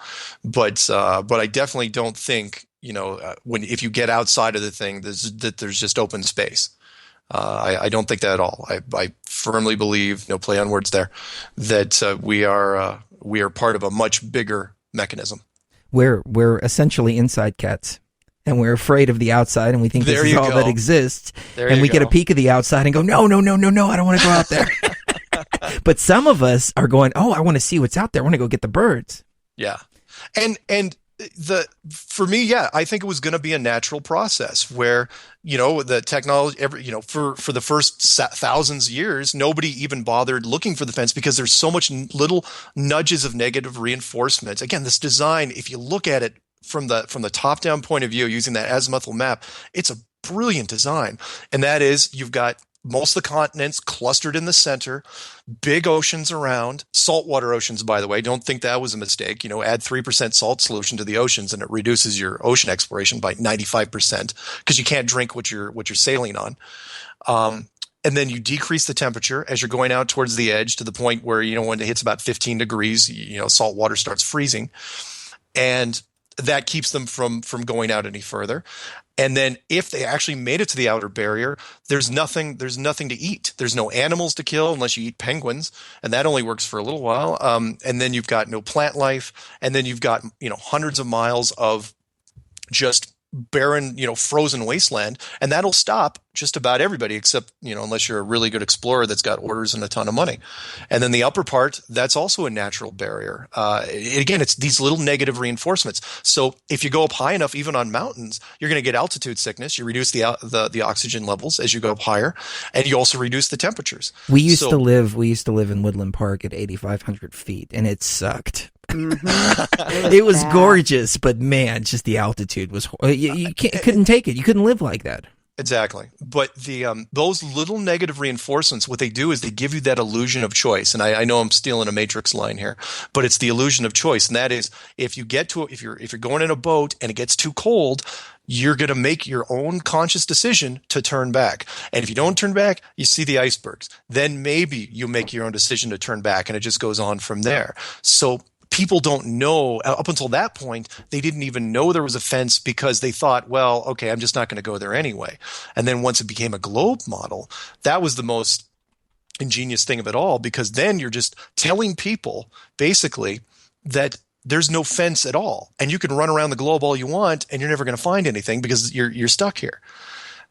But I definitely don't think, if you get outside of the thing, there's just open space. I don't think that at all. I firmly believe, no play on words there, that we are part of a much bigger mechanism. We're essentially inside cats. And we're afraid of the outside, and we think this is all that exists. And we get a peek of the outside and go, no, I don't want to go out there. But some of us are going, oh, I want to see what's out there. I want to go get the birds. Yeah. And for me, yeah, I think it was going to be a natural process where, the technology, for the first thousands of years, nobody even bothered looking for the fence, because there's so much little nudges of negative reinforcement. Again, this design, if you look at it from the top-down point of view, using that azimuthal map, it's a brilliant design. And that is, you've got most of the continents clustered in the center, big oceans around, saltwater oceans, by the way. Don't think that was a mistake. Add 3% salt solution to the oceans, and it reduces your ocean exploration by 95%, because you can't drink what you're sailing on. And then you decrease the temperature as you're going out towards the edge, to the point where, when it hits about 15 degrees, salt water starts freezing. And that keeps them from going out any further. And then if they actually made it to the outer barrier, there's nothing to eat. There's no animals to kill unless you eat penguins, and that only works for a little while. And then you've got no plant life, and then you've got hundreds of miles of just barren, frozen wasteland, and that'll stop just about everybody, except, unless you're a really good explorer that's got orders and a ton of money. And then the upper part, that's also a natural barrier. Again, it's these little negative reinforcements. So if you go up high enough, even on mountains, you're going to get altitude sickness. You reduce the oxygen levels as you go up higher, and you also reduce the temperatures. We used to live in Woodland Park at 8,500 feet, and it sucked. Mm-hmm. It was bad. gorgeous, but man, just the altitude was, you couldn't take it. You couldn't live like that. Exactly. But those little negative reinforcements, what they do is they give you that illusion of choice. And I know I'm stealing a Matrix line here, but it's the illusion of choice. And that is, if you're going in a boat and it gets too cold, you're going to make your own conscious decision to turn back. And if you don't turn back, you see the icebergs. Then maybe you make your own decision to turn back, and it just goes on from there. So people don't know. Up until that point, they didn't even know there was a fence because they thought, well, okay, I'm just not going to go there anyway. And then once it became a globe model, that was the most ingenious thing of it all, because then you're just telling people basically that there's no fence at all, and you can run around the globe all you want, and you're never going to find anything because you're stuck here.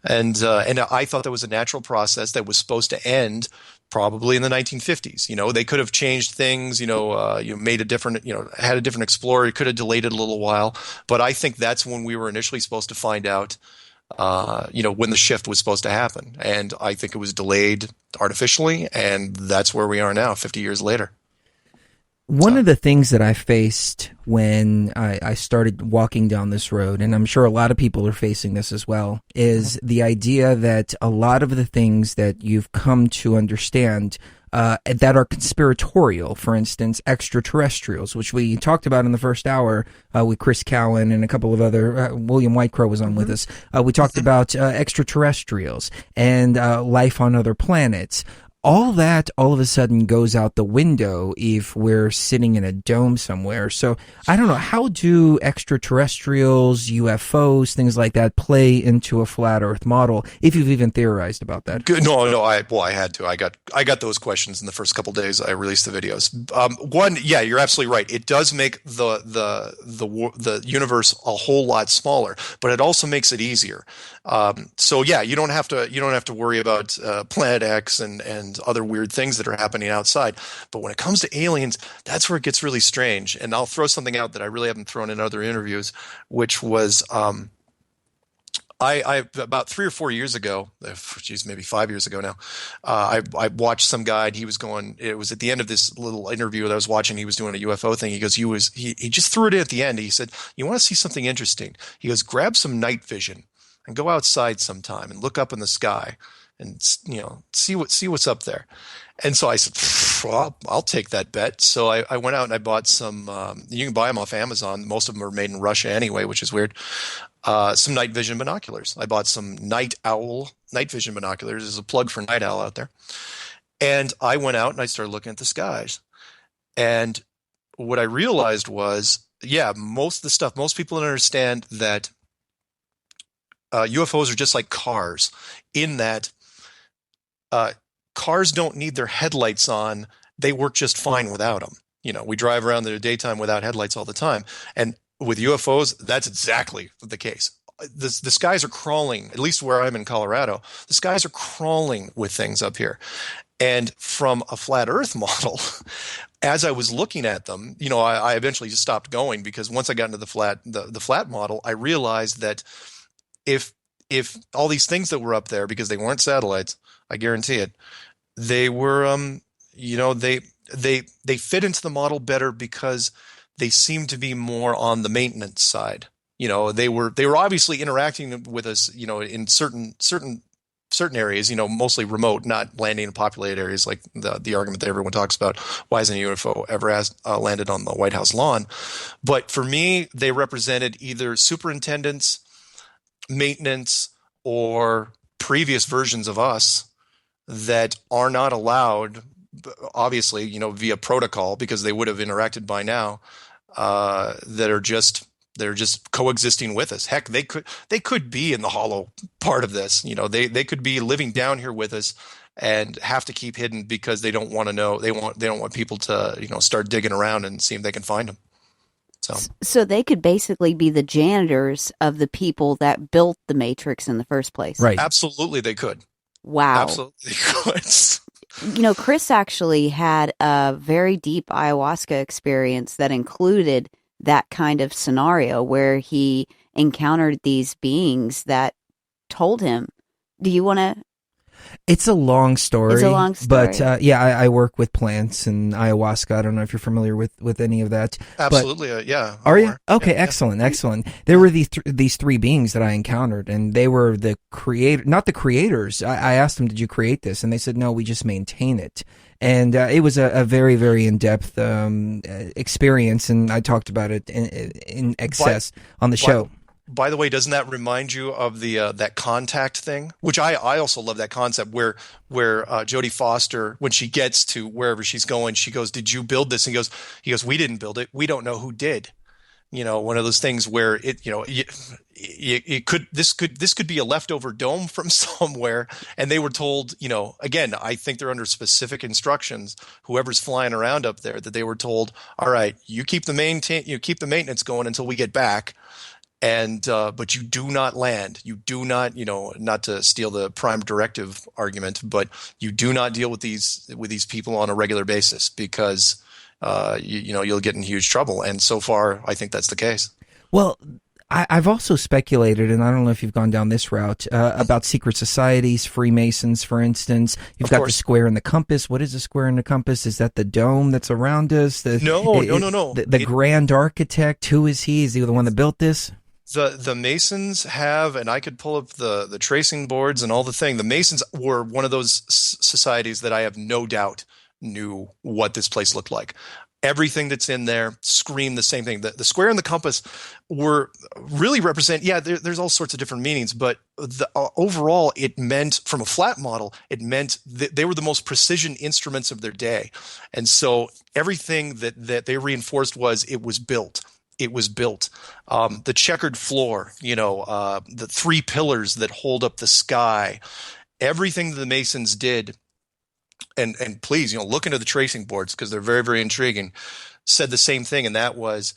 And I thought that was a natural process that was supposed to end probably in the 1950s. They could have changed things, made a different, had a different explorer. It could have delayed it a little while. But I think that's when we were initially supposed to find out, when the shift was supposed to happen. And I think it was delayed artificially. And that's where we are now, 50 years later. One of the things that I faced when I started walking down this road, and I'm sure a lot of people are facing this as well, is the idea that a lot of the things that you've come to understand that are conspiratorial, for instance, extraterrestrials, which we talked about in the first hour with Chris Cowan and a couple of other, William Whitecrow was on with us. We talked about extraterrestrials and life on other planets. All that all of a sudden goes out the window if we're sitting in a dome somewhere. So I don't know, how do extraterrestrials, UFOs, things like that play into a flat Earth model? If you've even theorized about that. No, I had to. I got those questions in the first couple of days I released the videos. One, yeah, you're absolutely right. It does make the universe a whole lot smaller, but it also makes it easier. So yeah, you don't have to worry about Planet X and other weird things that are happening outside. But when it comes to aliens, that's where it gets really strange. And I'll throw something out that I really haven't thrown in other interviews, which was I about 3 or 4 years ago, maybe 5 years ago now, I watched some guy. And he was going. It was at the end of this little interview that I was watching. He was doing a UFO thing. He goes, he just threw it in at the end. He said, "You want to see something interesting?" He goes, "Grab some night vision and go outside sometime and look up in the sky and see what's up there." And so I said, well, I'll take that bet. So I went out and I bought some. You can buy them off Amazon. Most of them are made in Russia anyway, which is weird. Some night vision binoculars. I bought some night vision binoculars. There's a plug for Night Owl out there. And I went out and I started looking at the skies. And what I realized was, yeah, most people don't understand that UFOs are just like cars, in that cars don't need their headlights on. They work just fine without them. We drive around in the daytime without headlights all the time. And with UFOs, that's exactly the case. The skies are crawling, at least where I'm in Colorado, the skies are crawling with things up here. And from a flat Earth model, as I was looking at them, I eventually just stopped going, because once I got into the flat model, I realized that if all these things that were up there, because they weren't satellites, I guarantee it, they were, they fit into the model better because they seem to be more on the maintenance side. They were obviously interacting with us, in certain areas, mostly remote, not landing in populated areas, like the argument that everyone talks about. Why hasn't a UFO ever landed on the White House lawn? But for me, they represented either superintendents, maintenance, or previous versions of us that are not allowed, obviously, via protocol, because they would have interacted by now, that are just coexisting with us. Heck, they could be in the hollow part of this. They could be living down here with us and have to keep hidden because they don't want to know. They don't want people to start digging around and see if they can find them. So they could basically be the janitors of the people that built the Matrix in the first place. Right. Absolutely, they could. Wow. Absolutely, they could. Chris actually had a very deep ayahuasca experience that included that kind of scenario where he encountered these beings that told him, do you want to It's a long story. It's a long story. But I work with plants and ayahuasca. I don't know if you're familiar with any of that. Absolutely, yeah. Are you? Okay, Yeah, excellent, excellent. There were these three beings that I encountered, and they were the creator, not the creators. I asked them, "Did you create this?" And they said, "No, we just maintain it." And it was a very, very in-depth experience, and I talked about it in excess on the show. By the way, doesn't that remind you of the that contact thing? Which I also love that concept where Jodie Foster, when she gets to wherever she's going, she goes, "Did you build this?" And he goes, "We didn't build it. We don't know who did." You know, one of those things where this could be a leftover dome from somewhere, and they were told, again, I think they're under specific instructions. Whoever's flying around up there, that they were told, all right, you keep the maintenance going until we get back. And but you do not land. You do not, not to steal the prime directive argument, but you do not deal with these people on a regular basis because you'll get in huge trouble. And so far, I think that's the case. Well, I've also speculated, and I don't know if you've gone down this route, about secret societies, Freemasons, for instance. You've got the square and the compass. What is the square and the compass? Is that the dome that's around us? No. The grand architect, who is he? Is he the one that built this? The Masons have, and I could pull up the tracing boards and all the thing. The Masons were one of those societies that I have no doubt knew what this place looked like. Everything that's in there screamed the same thing. The square and the compass were really represent. Yeah, there's all sorts of different meanings, but overall, it meant, from a flat model, it meant that they were the most precision instruments of their day, and so everything that they reinforced was it was built. It was built. The checkered floor, the three pillars that hold up the sky, everything that the Masons did, and please, look into the tracing boards because they're very, very intriguing, said the same thing, and that was,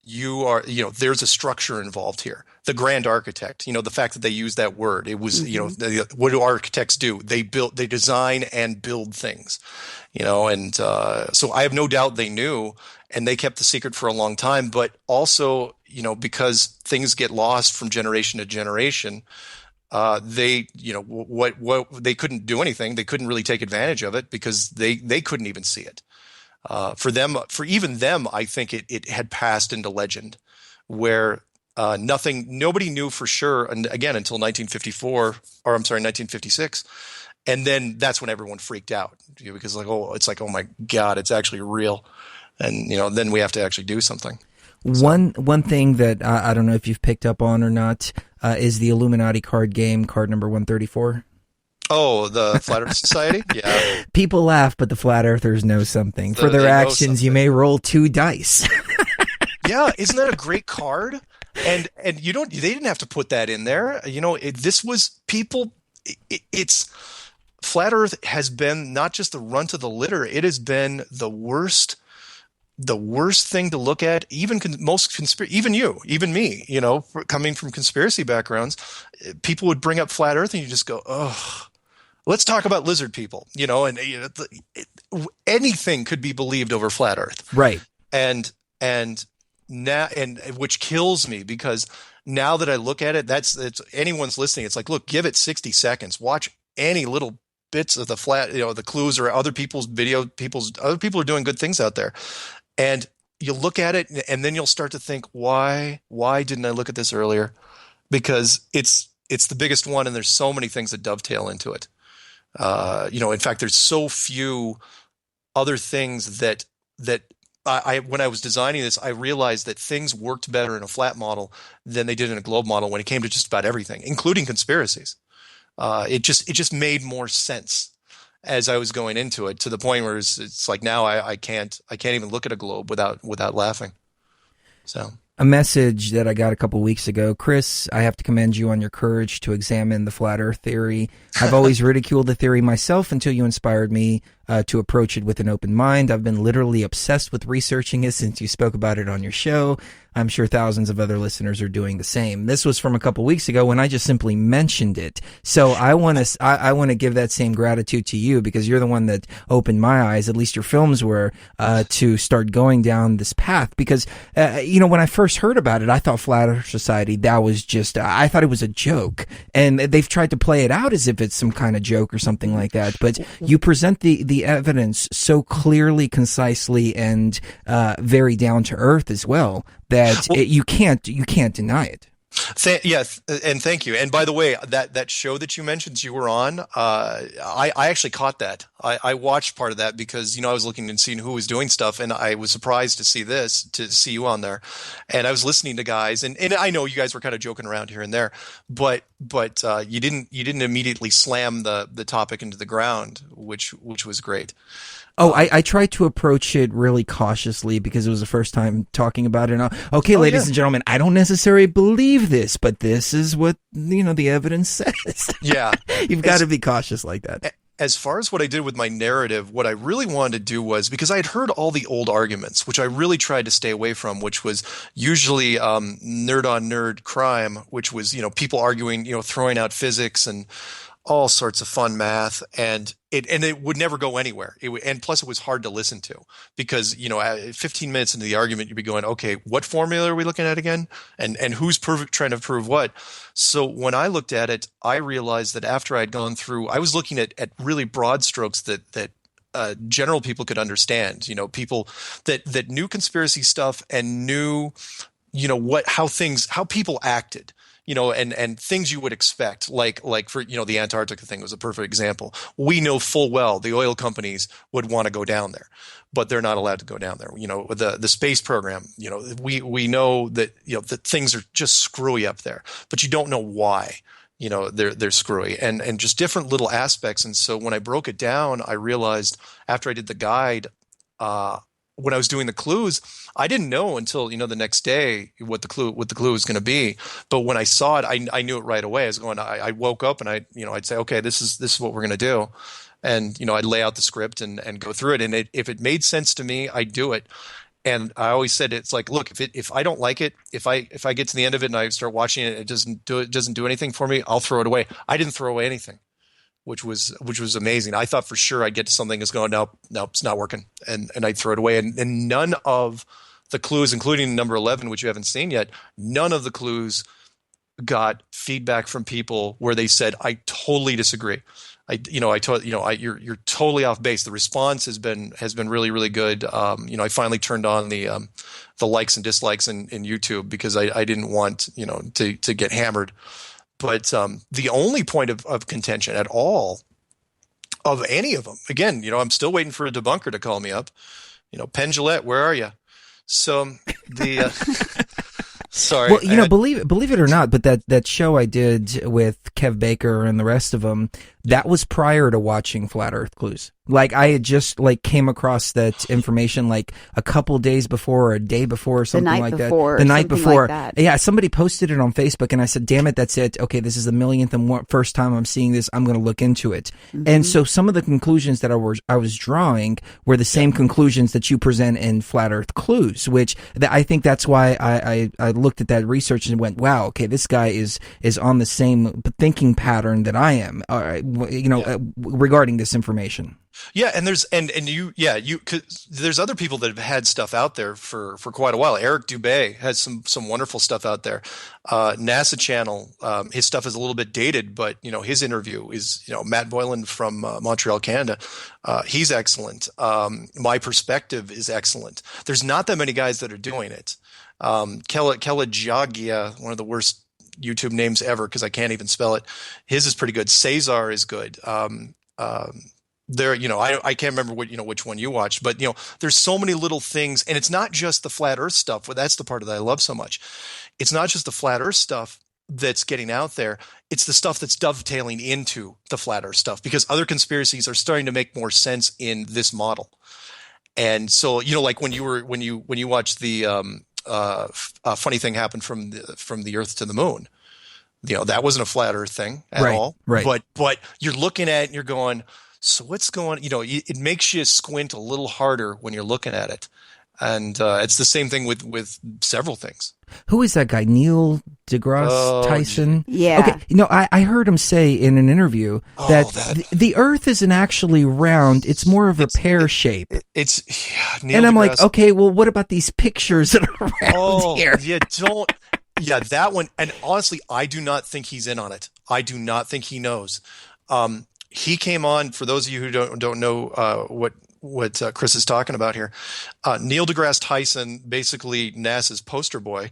there's a structure involved here. The grand architect, the fact that they used that word, it was, what do architects do? They design and build things, and so I have no doubt they knew, and they kept the secret for a long time. But also, because things get lost from generation to generation, they couldn't do anything. They couldn't really take advantage of it because they couldn't even see it. For even them, I think it had passed into legend, where nobody knew for sure, and again until 1956, and then that's when everyone freaked out because oh my God, it's actually real, and then we have to actually do something. One thing that I don't know if you've picked up on or not is the Illuminati card game, card number 134. Oh, the Flat Earth Society? Yeah. People laugh, but the Flat Earthers know something. For their actions, you may roll 2 dice. Yeah, isn't that a great card? And they didn't have to put that in there. This was people. It's Flat Earth has been not just the runt of the litter. It has been the worst thing to look at. Even even me, coming from conspiracy backgrounds, people would bring up Flat Earth, and you just go, ugh. Let's talk about lizard people, anything could be believed over Flat Earth, right? And now, which kills me because now that I look at it, it's anyone's listening. It's like, look, give it 60 seconds, watch any little bits of the flat, the clues or other people's video. Other people are doing good things out there, and you look at it, and then you'll start to think, why didn't I look at this earlier? Because it's the biggest one, and there's so many things that dovetail into it. In fact, there's so few other things that I when I was designing this, I realized that things worked better in a flat model than they did in a globe model when it came to just about everything, including conspiracies. It just made more sense as I was going into it, to the point where it's like now I can't even look at a globe without laughing. So. A message that I got a couple weeks ago. Chris, I have to commend you on your courage to examine the flat earth theory. I've always ridiculed the theory myself until you inspired me to approach it with an open mind. I've been literally obsessed with researching it since you spoke about it on your show. I'm sure thousands of other listeners are doing the same. This was from a couple weeks ago when I just simply mentioned it. So I want to give that same gratitude to you, because you're the one that opened my eyes, at least your films were, to start going down this path. Because, when I first heard about it, I thought Flat Earth Society, that was just, I thought it was a joke. And they've tried to play it out as if it's some kind of joke or something like that. But you present the evidence so clearly, concisely, and very down to earth as well, that you can't deny it. And thank you. And by the way, that show that you mentioned you were on, I actually caught that. I watched part of that because, I was looking and seeing who was doing stuff, and I was surprised to see you on there. And I was listening to guys, and I know you guys were kind of joking around here and there, but you didn't immediately slam the topic into the ground, which was great. Oh, I tried to approach it really cautiously because it was the first time talking about it. Okay, ladies and gentlemen, I don't necessarily believe this, but this is what, the evidence says. Yeah. You've got to be cautious like that. As far as what I did with my narrative, what I really wanted to do was, because I had heard all the old arguments, which I really tried to stay away from, which was usually nerd on nerd crime, which was, people arguing, throwing out physics and all sorts of fun math, and it would never go anywhere. And plus it was hard to listen to because, 15 minutes into the argument, you'd be going, okay, what formula are we looking at again? And who's trying to prove what? So when I looked at it, I realized that after I'd gone through, I was looking at really broad strokes that general people could understand, people that knew conspiracy stuff and knew, how people acted. And things you would expect, like for, the Antarctica thing was a perfect example. We know full well the oil companies would want to go down there, but they're not allowed to go down there. The space program, we know that, that things are just screwy up there, but you don't know why, they're screwy and just different little aspects. And so when I broke it down, I realized after I did the guide, when I was doing the clues, I didn't know until, the next day what the clue was going to be. But when I saw it, I knew it right away. I was going, I woke up and I'd say, okay, this is what we're going to do. And, I'd lay out the script and go through it. And if it made sense to me, I'd do it. And I always said, it's like, look, if I don't like it, if I get to the end of it and I start watching it, it doesn't do anything for me, I'll throw it away. I didn't throw away anything. Which was amazing. I thought for sure I'd get to something that's going, nope, it's not working. And I'd throw it away. And none of the clues, including number 11, which you haven't seen yet, none of the clues got feedback from people where they said, I totally disagree. You're totally off base. The response has been really, really good. I finally turned on the likes and dislikes in YouTube because I didn't want, to get hammered. But the only point of contention at all of any of them, again, I'm still waiting for a debunker to call me up. Penn Jillette, where are you? So the sorry. Well, believe it or not, but that show I did with Kev Baker and the rest of them, that was prior to watching Flat Earth Clues. Like I had just came across that information a couple days before or a day before or something like that. The night before. Yeah, somebody posted it on Facebook and I said, damn it, that's it. Okay, this is the millionth and first time I'm seeing this. I'm going to look into it. Mm-hmm. And so some of the conclusions that I was drawing were the same conclusions that you present in Flat Earth Clues, which I think that's why I looked at that research and went, wow, okay, this guy is on the same thinking pattern that I am, regarding this information. Yeah, and there's there's other people that have had stuff out there for quite a while. Eric Dubé has some wonderful stuff out there. NASA Channel, his stuff is a little bit dated, but his interview is Matt Boylan from Montreal, Canada. He's excellent. My Perspective is excellent. There's not that many guys that are doing it. Kelajagia, one of the worst YouTube names ever because I can't even spell it. His is pretty good. Cesar is good. There, I can't remember which one you watched, but there's so many little things, and it's not just the flat Earth stuff. Well, that's the part that I love so much. It's not just the flat Earth stuff that's getting out there. It's the stuff that's dovetailing into the flat Earth stuff because other conspiracies are starting to make more sense in this model. And so, like when you watch the funny thing happened from the Earth to the Moon. That wasn't a flat Earth thing at all. Right. But you're looking at it and you're going, So what's going, it makes you squint a little harder when you're looking at it. And it's the same thing with several things. Who is that guy? Neil deGrasse Tyson? Yeah. Okay. I heard him say in an interview that the Earth isn't actually round. It's more of a pear shape. Neil and I'm deGrasse, like, okay, well, what about these pictures that are around here? Yeah, that one. And honestly, I do not think he's in on it. I do not think he knows. He came on, for those of you who don't know what Chris is talking about here. Neil deGrasse Tyson, basically NASA's poster boy,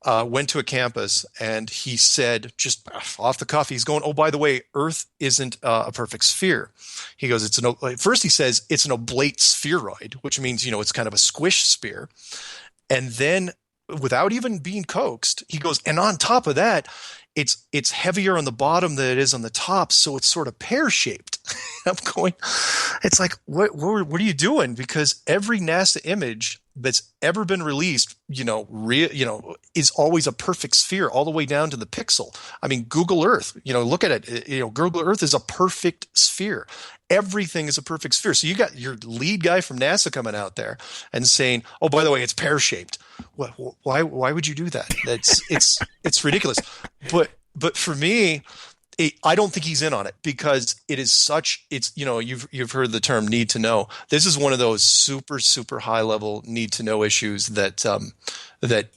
went to a campus and he said, just off the cuff, he's going, oh, by the way, Earth isn't a perfect sphere. He goes, first he says it's an oblate spheroid, which means, it's kind of a squish sphere. And then without even being coaxed, he goes, and on top of that, it's heavier on the bottom than it is on the top, so it's sort of pear-shaped. I'm going, it's like, what are you doing? Because every NASA image that's ever been released, is always a perfect sphere all the way down to the pixel. I mean, Google Earth, look at it. Google Earth is a perfect sphere. Everything is a perfect sphere. So you got your lead guy from NASA coming out there and saying, oh, by the way, it's pear-shaped. Why would you do that? It's ridiculous. But for me, I don't think he's in on it because it is you've heard the term need to know. This is one of those super, super high level need to know issues that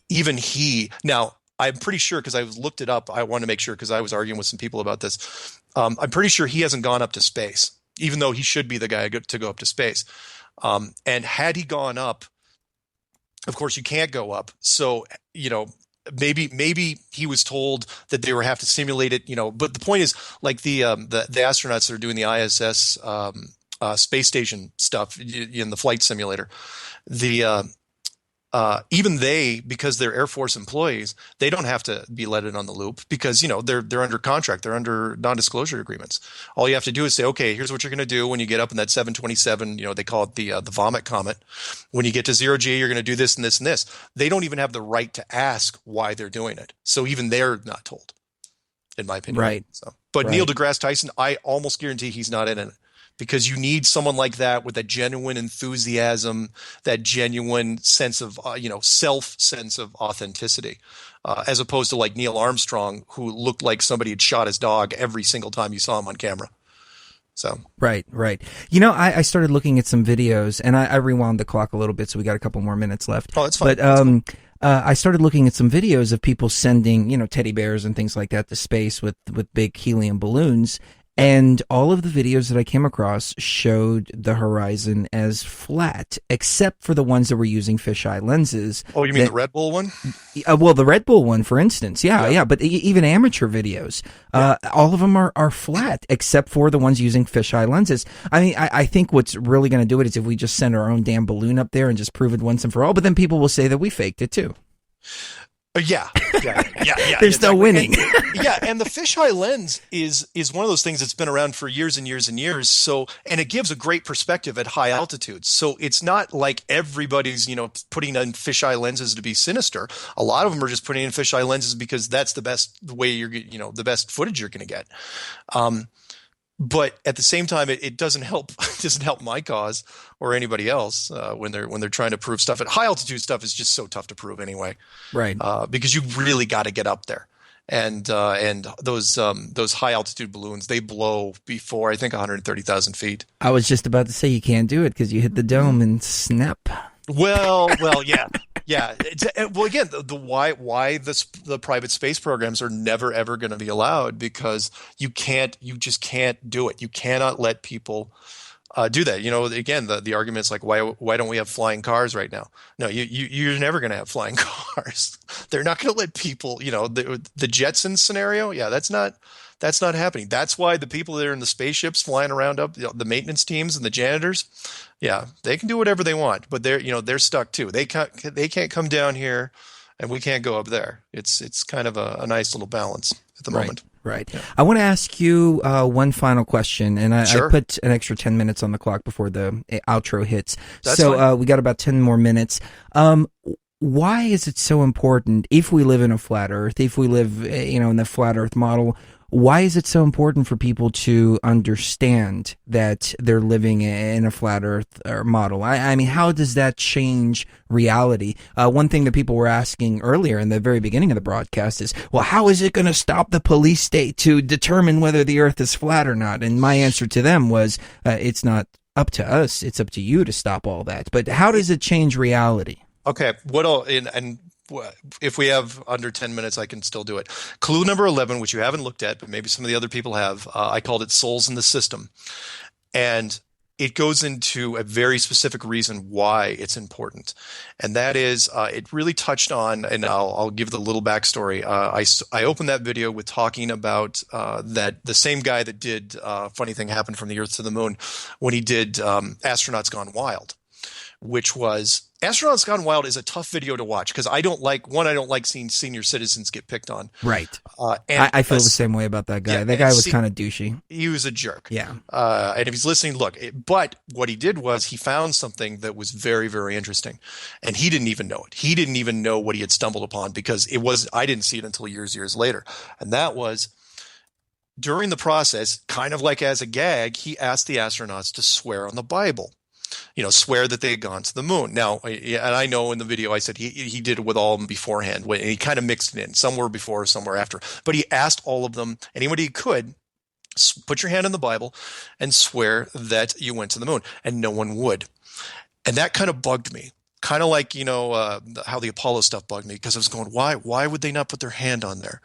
even he, now I'm pretty sure, because I looked it up. I want to make sure, because I was arguing with some people about this. I'm pretty sure he hasn't gone up to space, even though he should be the guy to go up to space. And had he gone up, of course you can't go up. So, maybe he was told that they would have to simulate it, but the point is, like the astronauts that are doing the ISS space station stuff in the flight simulator, even because they're Air Force employees, they don't have to be let in on the loop because, they're under contract. They're under non-disclosure agreements. All you have to do is say, okay, here's what you're going to do when you get up in that 727, they call it the vomit comet. When you get to 0G, you're going to do this and this and this. They don't even have the right to ask why they're doing it. So even they're not told, in my opinion. Right. But Neil deGrasse Tyson, I almost guarantee he's not in it. Because you need someone like that with that genuine enthusiasm, that genuine sense of, sense of authenticity, as opposed to like Neil Armstrong, who looked like somebody had shot his dog every single time you saw him on camera. So Right. I started looking at some videos, and I rewound the clock a little bit, so we got a couple more minutes left. Oh, that's fine. But I started looking at some videos of people sending, teddy bears and things like that to space with big helium balloons. And all of the videos that I came across showed the horizon as flat, except for the ones that were using fisheye lenses. Oh, you mean the Red Bull one? Well, the Red Bull one, for instance. Yeah. But even amateur videos, all of them are flat, except for the ones using fisheye lenses. I mean, I think what's really going to do it is if we just send our own damn balloon up there and just prove it once and for all. But then people will say that we faked it too. Yeah. There's no winning. And the fisheye lens is one of those things that's been around for years and years and years. So, and it gives a great perspective at high altitudes. So it's not like everybody's, putting in fisheye lenses to be sinister. A lot of them are just putting in fisheye lenses because that's the best way the best footage you're going to get. But at the same time, it doesn't help. It doesn't help my cause or anybody else when they're trying to prove stuff. At high altitude stuff is just so tough to prove anyway, right? Because you really got to get up there, and those high altitude balloons, they blow before I think 130,000 feet. I was just about to say you can't do it because you hit the dome and snap. Well, yeah. Well, again, why the private space programs are never ever going to be allowed, because you just can't do it. You cannot let people do that. Again, the argument is like, why don't we have flying cars right now? No, you're never going to have flying cars. They're not going to let people. The Jetsons scenario. Yeah, that's not happening. That's why the people that are in the spaceships flying around up, the maintenance teams and the janitors, yeah, they can do whatever they want, but they're stuck too. They can't come down here, and we can't go up there. It's kind of a nice little balance at the moment. Right. Yeah. I want to ask you one final question, and I put an extra 10 minutes on the clock before the outro hits. That's fine. We got about 10 more minutes. Why is it so important, if we live in a flat Earth, if we live, in the flat Earth model, Why is it so important for people to understand that they're living in a flat Earth model? I mean, how does that change reality? One thing that people were asking earlier in the very beginning of the broadcast is, well, how is it going to stop the police state to determine whether the Earth is flat or not? And my answer to them was, it's not up to us. It's up to you to stop all that. But how does it change reality? Okay, if we have under 10 minutes, I can still do it. Clue number 11, which you haven't looked at, but maybe some of the other people have, I called it Souls in the System. And it goes into a very specific reason why it's important. And that is, it really touched on, and I'll give the little backstory. I opened that video with talking about that the same guy that did Funny Thing Happened from the Earth to the Moon when he did Astronauts Gone Wild, which was Astronauts Gone Wild is a tough video to watch because I don't like seeing senior citizens get picked on. Right. And I feel the same way about that guy. Yeah, that guy was kind of douchey. He was a jerk. Yeah. And if he's listening, look, but what he did was he found something that was very, very interesting. And he didn't even know it. He didn't even know what he had stumbled upon because I didn't see it until years later. And that was during the process, kind of like as a gag, he asked the astronauts to swear on the Bible. Swear that they had gone to the moon. Now, and I know in the video I said he did it with all of them beforehand, and he kind of mixed it in. Some were before, some were after. But he asked all of them, anybody he could, put your hand on the Bible and swear that you went to the moon. And no one would. And that kind of bugged me. Kind of like, how the Apollo stuff bugged me because I was going, why would they not put their hand on there?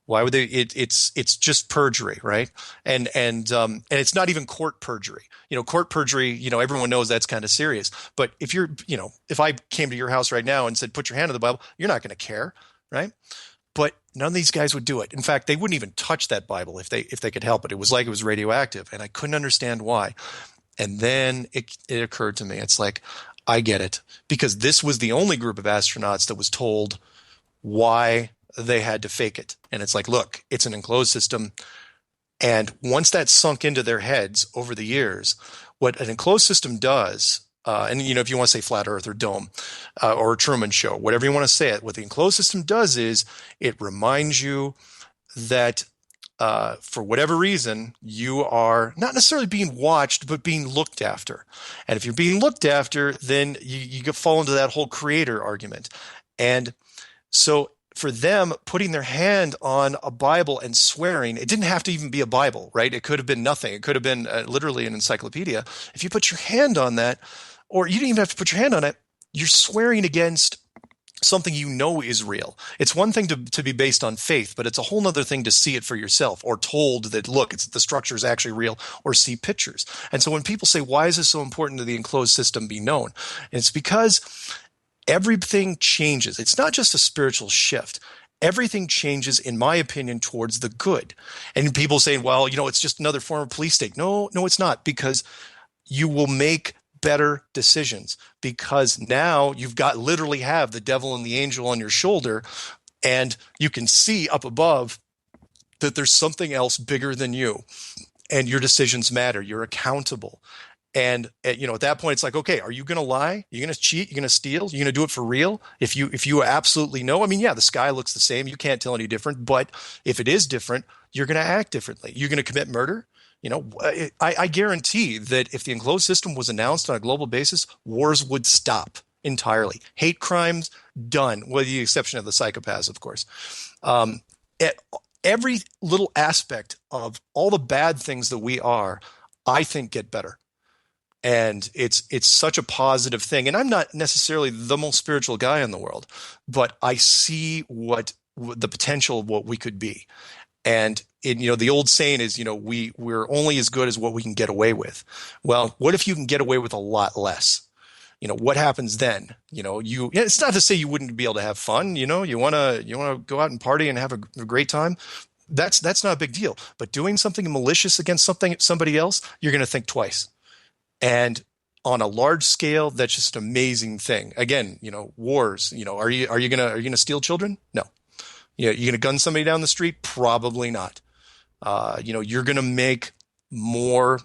Why would they? It's just perjury, right? And it's not even court perjury. Court perjury. Everyone knows that's kind of serious. But if if I came to your house right now and said, "Put your hand on the Bible," you're not going to care, right? But none of these guys would do it. In fact, they wouldn't even touch that Bible if they could help it. It was like it was radioactive, and I couldn't understand why. And then it occurred to me. It's like I get it because this was the only group of astronauts that was told why they had to fake it. And it's like, look, it's an enclosed system. And once that sunk into their heads over the years, what an enclosed system does, and if you want to say flat Earth or dome or Truman Show, whatever you want to say it, what the enclosed system does is it reminds you that for whatever reason, you are not necessarily being watched, but being looked after. And if you're being looked after, then you fall into that whole creator argument. And so for them, putting their hand on a Bible and swearing, it didn't have to even be a Bible, right? It could have been nothing. It could have been literally an encyclopedia. If you put your hand on that, or you didn't even have to put your hand on it, you're swearing against something is real. It's one thing to be based on faith, but it's a whole other thing to see it for yourself or told that, look, the structure is actually real or see pictures. And so when people say, why is this so important to the enclosed system be known? And it's because everything changes. It's not just a spiritual shift. Everything changes, in my opinion, towards the good. And people saying, well, it's just another form of police state. No, it's not, because you will make better decisions because now you've literally have the devil and the angel on your shoulder and you can see up above that there's something else bigger than you and your decisions matter. You're accountable. And at that point, it's like, okay, are you going to lie? You're going to cheat? You're going to steal? You're going to do it for real? If you absolutely know, the sky looks the same. You can't tell any different. But if it is different, you're going to act differently. You're going to commit murder. I guarantee that if the enclosed system was announced on a global basis, wars would stop entirely. Hate crimes, done, with the exception of the psychopaths, of course. Every little aspect of all the bad things that we are, I think, get better. And it's such a positive thing. And I'm not necessarily the most spiritual guy in the world, but I see what the potential of what we could be. And the old saying is, we're only as good as what we can get away with. Well, what if you can get away with a lot less? What happens then? It's not to say you wouldn't be able to have fun. You want to go out and party and have a great time. That's not a big deal. But doing something malicious against somebody else, you're going to think twice. And on a large scale, that's just an amazing thing. Again, wars. Are you gonna steal children? No. You're gonna gun somebody down the street? Probably not. You're gonna make more.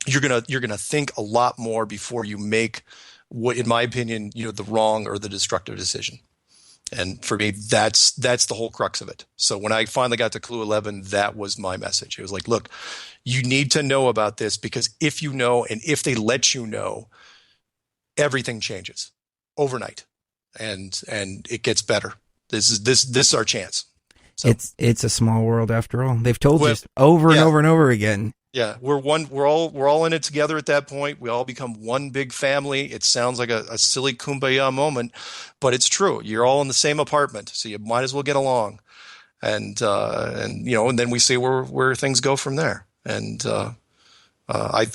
You're gonna think a lot more before you make what, in my opinion, the wrong or the destructive decision. And for me, that's the whole crux of it. So when I finally got to Clue 11, that was my message. It was like, look, you need to know about this, because if you know, and if they let you know, everything changes overnight, and it gets better. This is our chance. So, it's a small world after all. They've told us over and over and over again. Yeah, we're all in it together at that point. We all become one big family. It sounds like a silly kumbaya moment, but it's true. You're all in the same apartment, so you might as well get along. And then we see where things go from there. And I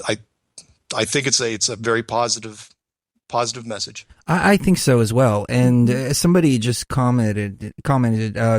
think it's a very positive message. I think so as well. And somebody just commented,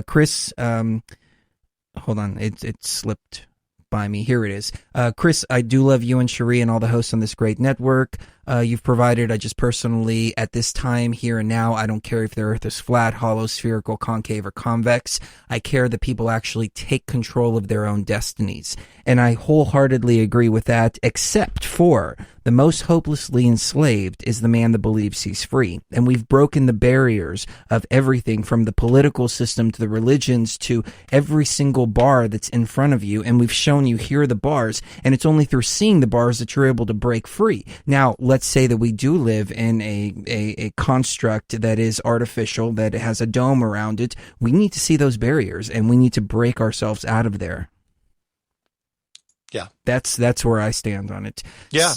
Chris. Hold on, it slipped by me. Here it is. Chris, I do love you and Cherie and all the hosts on this great network you've provided. I just personally, at this time, here and now, I don't care if the Earth is flat, hollow, spherical, concave, or convex. I care that people actually take control of their own destinies. And I wholeheartedly agree with that, except for the most hopelessly enslaved is the man that believes he's free. And we've broken the barriers of everything from the political system to the religions to every single bar that's in front of you. And we've shown you here are the bars. And it's only through seeing the bars that you're able to break free. Now, let's say that we do live in a construct that is artificial, that has a dome around it. We need to see those barriers, and we need to break ourselves out of there. Yeah, that's where I stand on it. Yeah.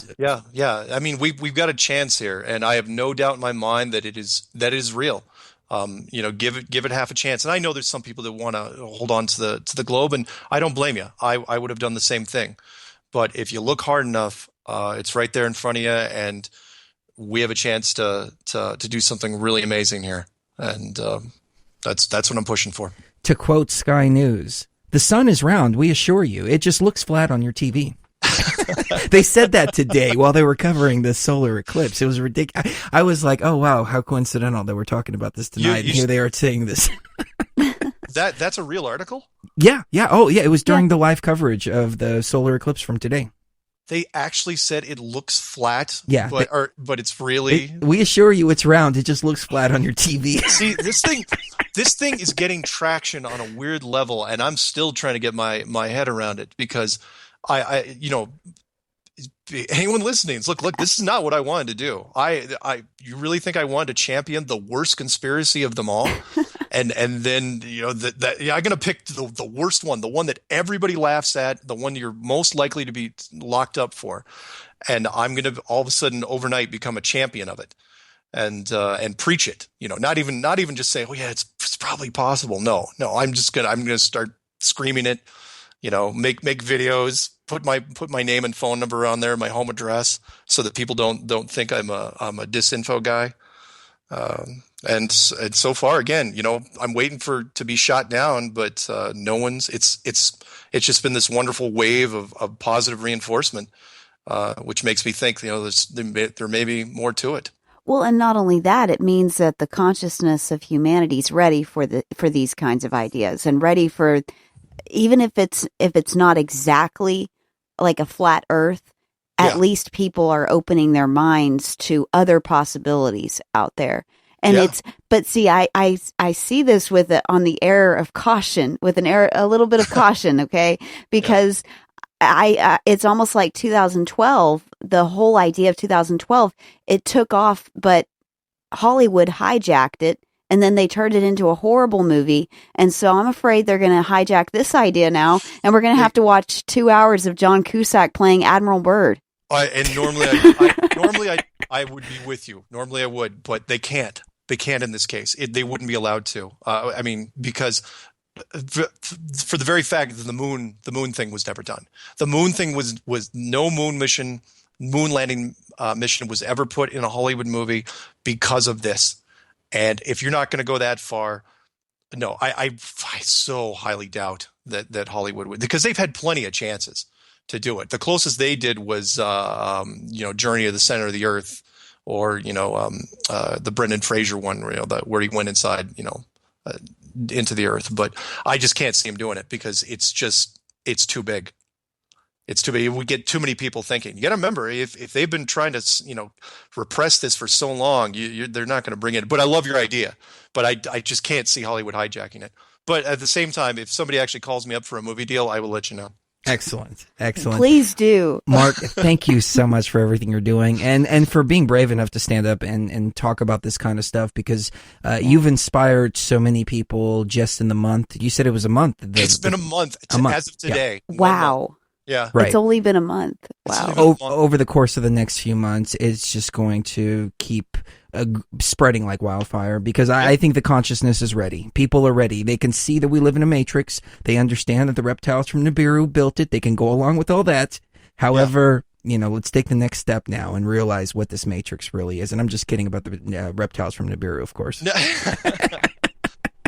I mean, we've got a chance here, and I have no doubt in my mind that it is real. Give it half a chance. And I know there's some people that want to hold on to the globe, and I don't blame you. I would have done the same thing. But if you look hard enough, it's right there in front of you, and we have a chance to do something really amazing here. And that's what I'm pushing for. To quote Sky News, "The sun is round, we assure you. It just looks flat on your TV." They said that today while they were covering the solar eclipse. It was ridiculous. I was like, oh, wow, how coincidental that we're talking about this tonight. And here they are saying this. That's a real article? Yeah. Oh, yeah. It was during the live coverage of the solar eclipse from today. They actually said it looks flat. Yeah. But it's really... we assure you it's round. It just looks flat on your TV. See, this thing is getting traction on a weird level, and I'm still trying to get my head around it, because I anyone listening, look, this is not what I wanted to do. You really think I wanted to champion the worst conspiracy of them all? And then, I'm going to pick the worst one, the one that everybody laughs at, the one you're most likely to be locked up for. And I'm going to all of a sudden overnight become a champion of it and preach it, not even just say, oh yeah, it's probably possible. No, I'm going to start screaming it, make videos, put my name and phone number on there, my home address, so that people don't think I'm a disinfo guy. And so far, again, I'm waiting to be shot down, but no one's. It's just been this wonderful wave of positive reinforcement, which makes me think there may be more to it. Well, and not only that, it means that the consciousness of humanity is ready for these kinds of ideas, and ready for, even if it's not exactly like a flat Earth, at least people are opening their minds to other possibilities out there. And but see, I see this on the air of caution, with a little bit of caution, okay? Because it's almost like 2012, the whole idea of 2012, it took off, but Hollywood hijacked it, and then they turned it into a horrible movie. And so I'm afraid they're going to hijack this idea now, and we're going to have to watch 2 hours of John Cusack playing Admiral Byrd. And normally I would be with you. Normally I would, but they can't. They can't in this case. They wouldn't be allowed to. Because for the very fact that the moon thing was never done. The moon thing was no moon landing mission was ever put in a Hollywood movie because of this. And if you're not going to go that far, no, I so highly doubt that Hollywood would, because they've had plenty of chances to do it. The closest they did was Journey to the Center of the Earth, or the Brendan Fraser one, where he went inside into the Earth. But I just can't see him doing it, because it's too big. It's too many. We get too many people thinking. You got to remember, if they've been trying to, repress this for so long, they're not going to bring it. But I love your idea. But I just can't see Hollywood hijacking it. But at the same time, if somebody actually calls me up for a movie deal, I will let you know. Excellent. Please do. Mark, thank you so much for everything you're doing and for being brave enough to stand up and talk about this kind of stuff, because you've inspired so many people just in the month. You said it was a month. It's been a month as of today. Yeah. Wow. Yeah. Right. It's only been a month. Wow. Over the course of the next few months, it's just going to keep spreading like wildfire, because I think the consciousness is ready. People are ready. They can see that we live in a matrix. They understand that the reptiles from Nibiru built it. They can go along with all that. However, let's take the next step now and realize what this matrix really is. And I'm just kidding about the reptiles from Nibiru, of course.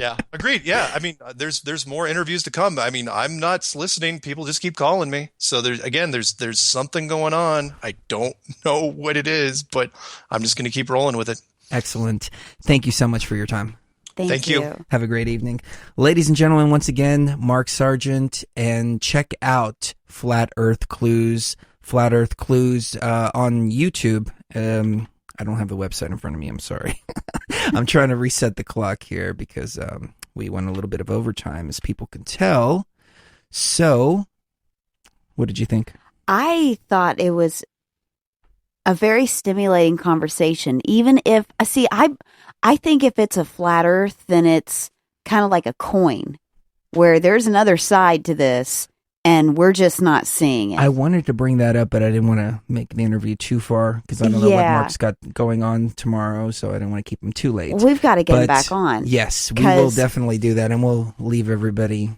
Yeah, agreed. Yeah, I mean, there's more interviews to come. I mean, I'm not soliciting. People just keep calling me. So there's something going on. I don't know what it is, but I'm just going to keep rolling with it. Excellent. Thank you so much for your time. Thank you. Have a great evening. Ladies and gentlemen, once again, Mark Sargent, and check out Flat Earth Clues on YouTube. I don't have the website in front of me. I'm sorry. I'm trying to reset the clock here because we went a little bit of overtime, as people can tell. So, what did you think? I thought it was a very stimulating conversation. Even if, I think if it's a flat Earth, then it's kind of like a coin, where there's another side to this, and we're just not seeing it. I wanted to bring that up, but I didn't want to make the interview too far, because I don't know what Mark's got going on tomorrow, so I didn't want to keep him too late. We've got to get him back on. Yes, we will definitely do that, and we'll leave everybody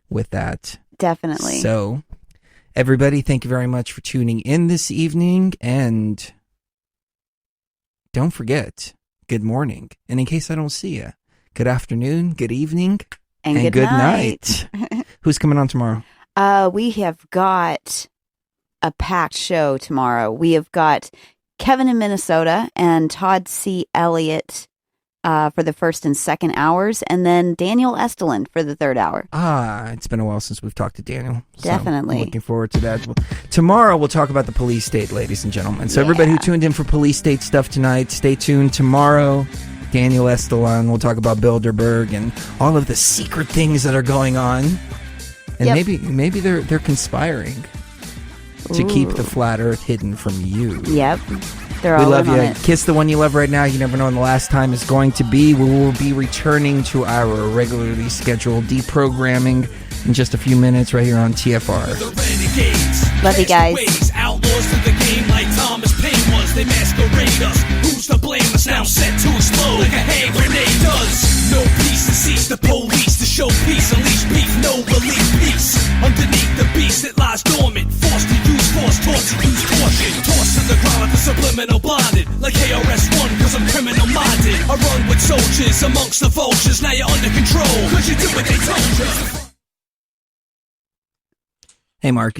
with that. Definitely. So, everybody, thank you very much for tuning in this evening, and don't forget, good morning. And in case I don't see you, good afternoon, good evening, and good night. Who's coming on tomorrow? We have got a packed show tomorrow. We have got Kevin in Minnesota and Todd C. Elliott for the first and second hours, and then Daniel Estelin for the third hour. It's been a while since we've talked to Daniel. Definitely. I'm looking forward to that. Tomorrow we'll talk about the police state, ladies and gentlemen. So everybody who tuned in for police state stuff tonight, stay tuned. Tomorrow, Daniel Estelin, we'll talk about Bilderberg and all of the secret things that are going on. And maybe they're conspiring to keep the flat Earth hidden from you. Yep. They're we all love in you. on it. Kiss the one you love right now. You never know when the last time is going to be. We will be returning to our regularly scheduled deprogramming in just a few minutes right here on TFR. Love you guys. Outlaws to the game like Thomas Paine was. They masquerade us. Who's to blame us now? Set to explode like a hand grenade does. No peace to seize the police to show peace. Unleash beef, no relief. Peace underneath the beast that lies dormant. Forced to use force, taught to use caution. Tossed to the ground like the subliminal blinded. Like KRS-One, cause I'm criminal minded. I run with soldiers amongst the vultures. Now you're under control, cause you do what they told you. Hey, Mark.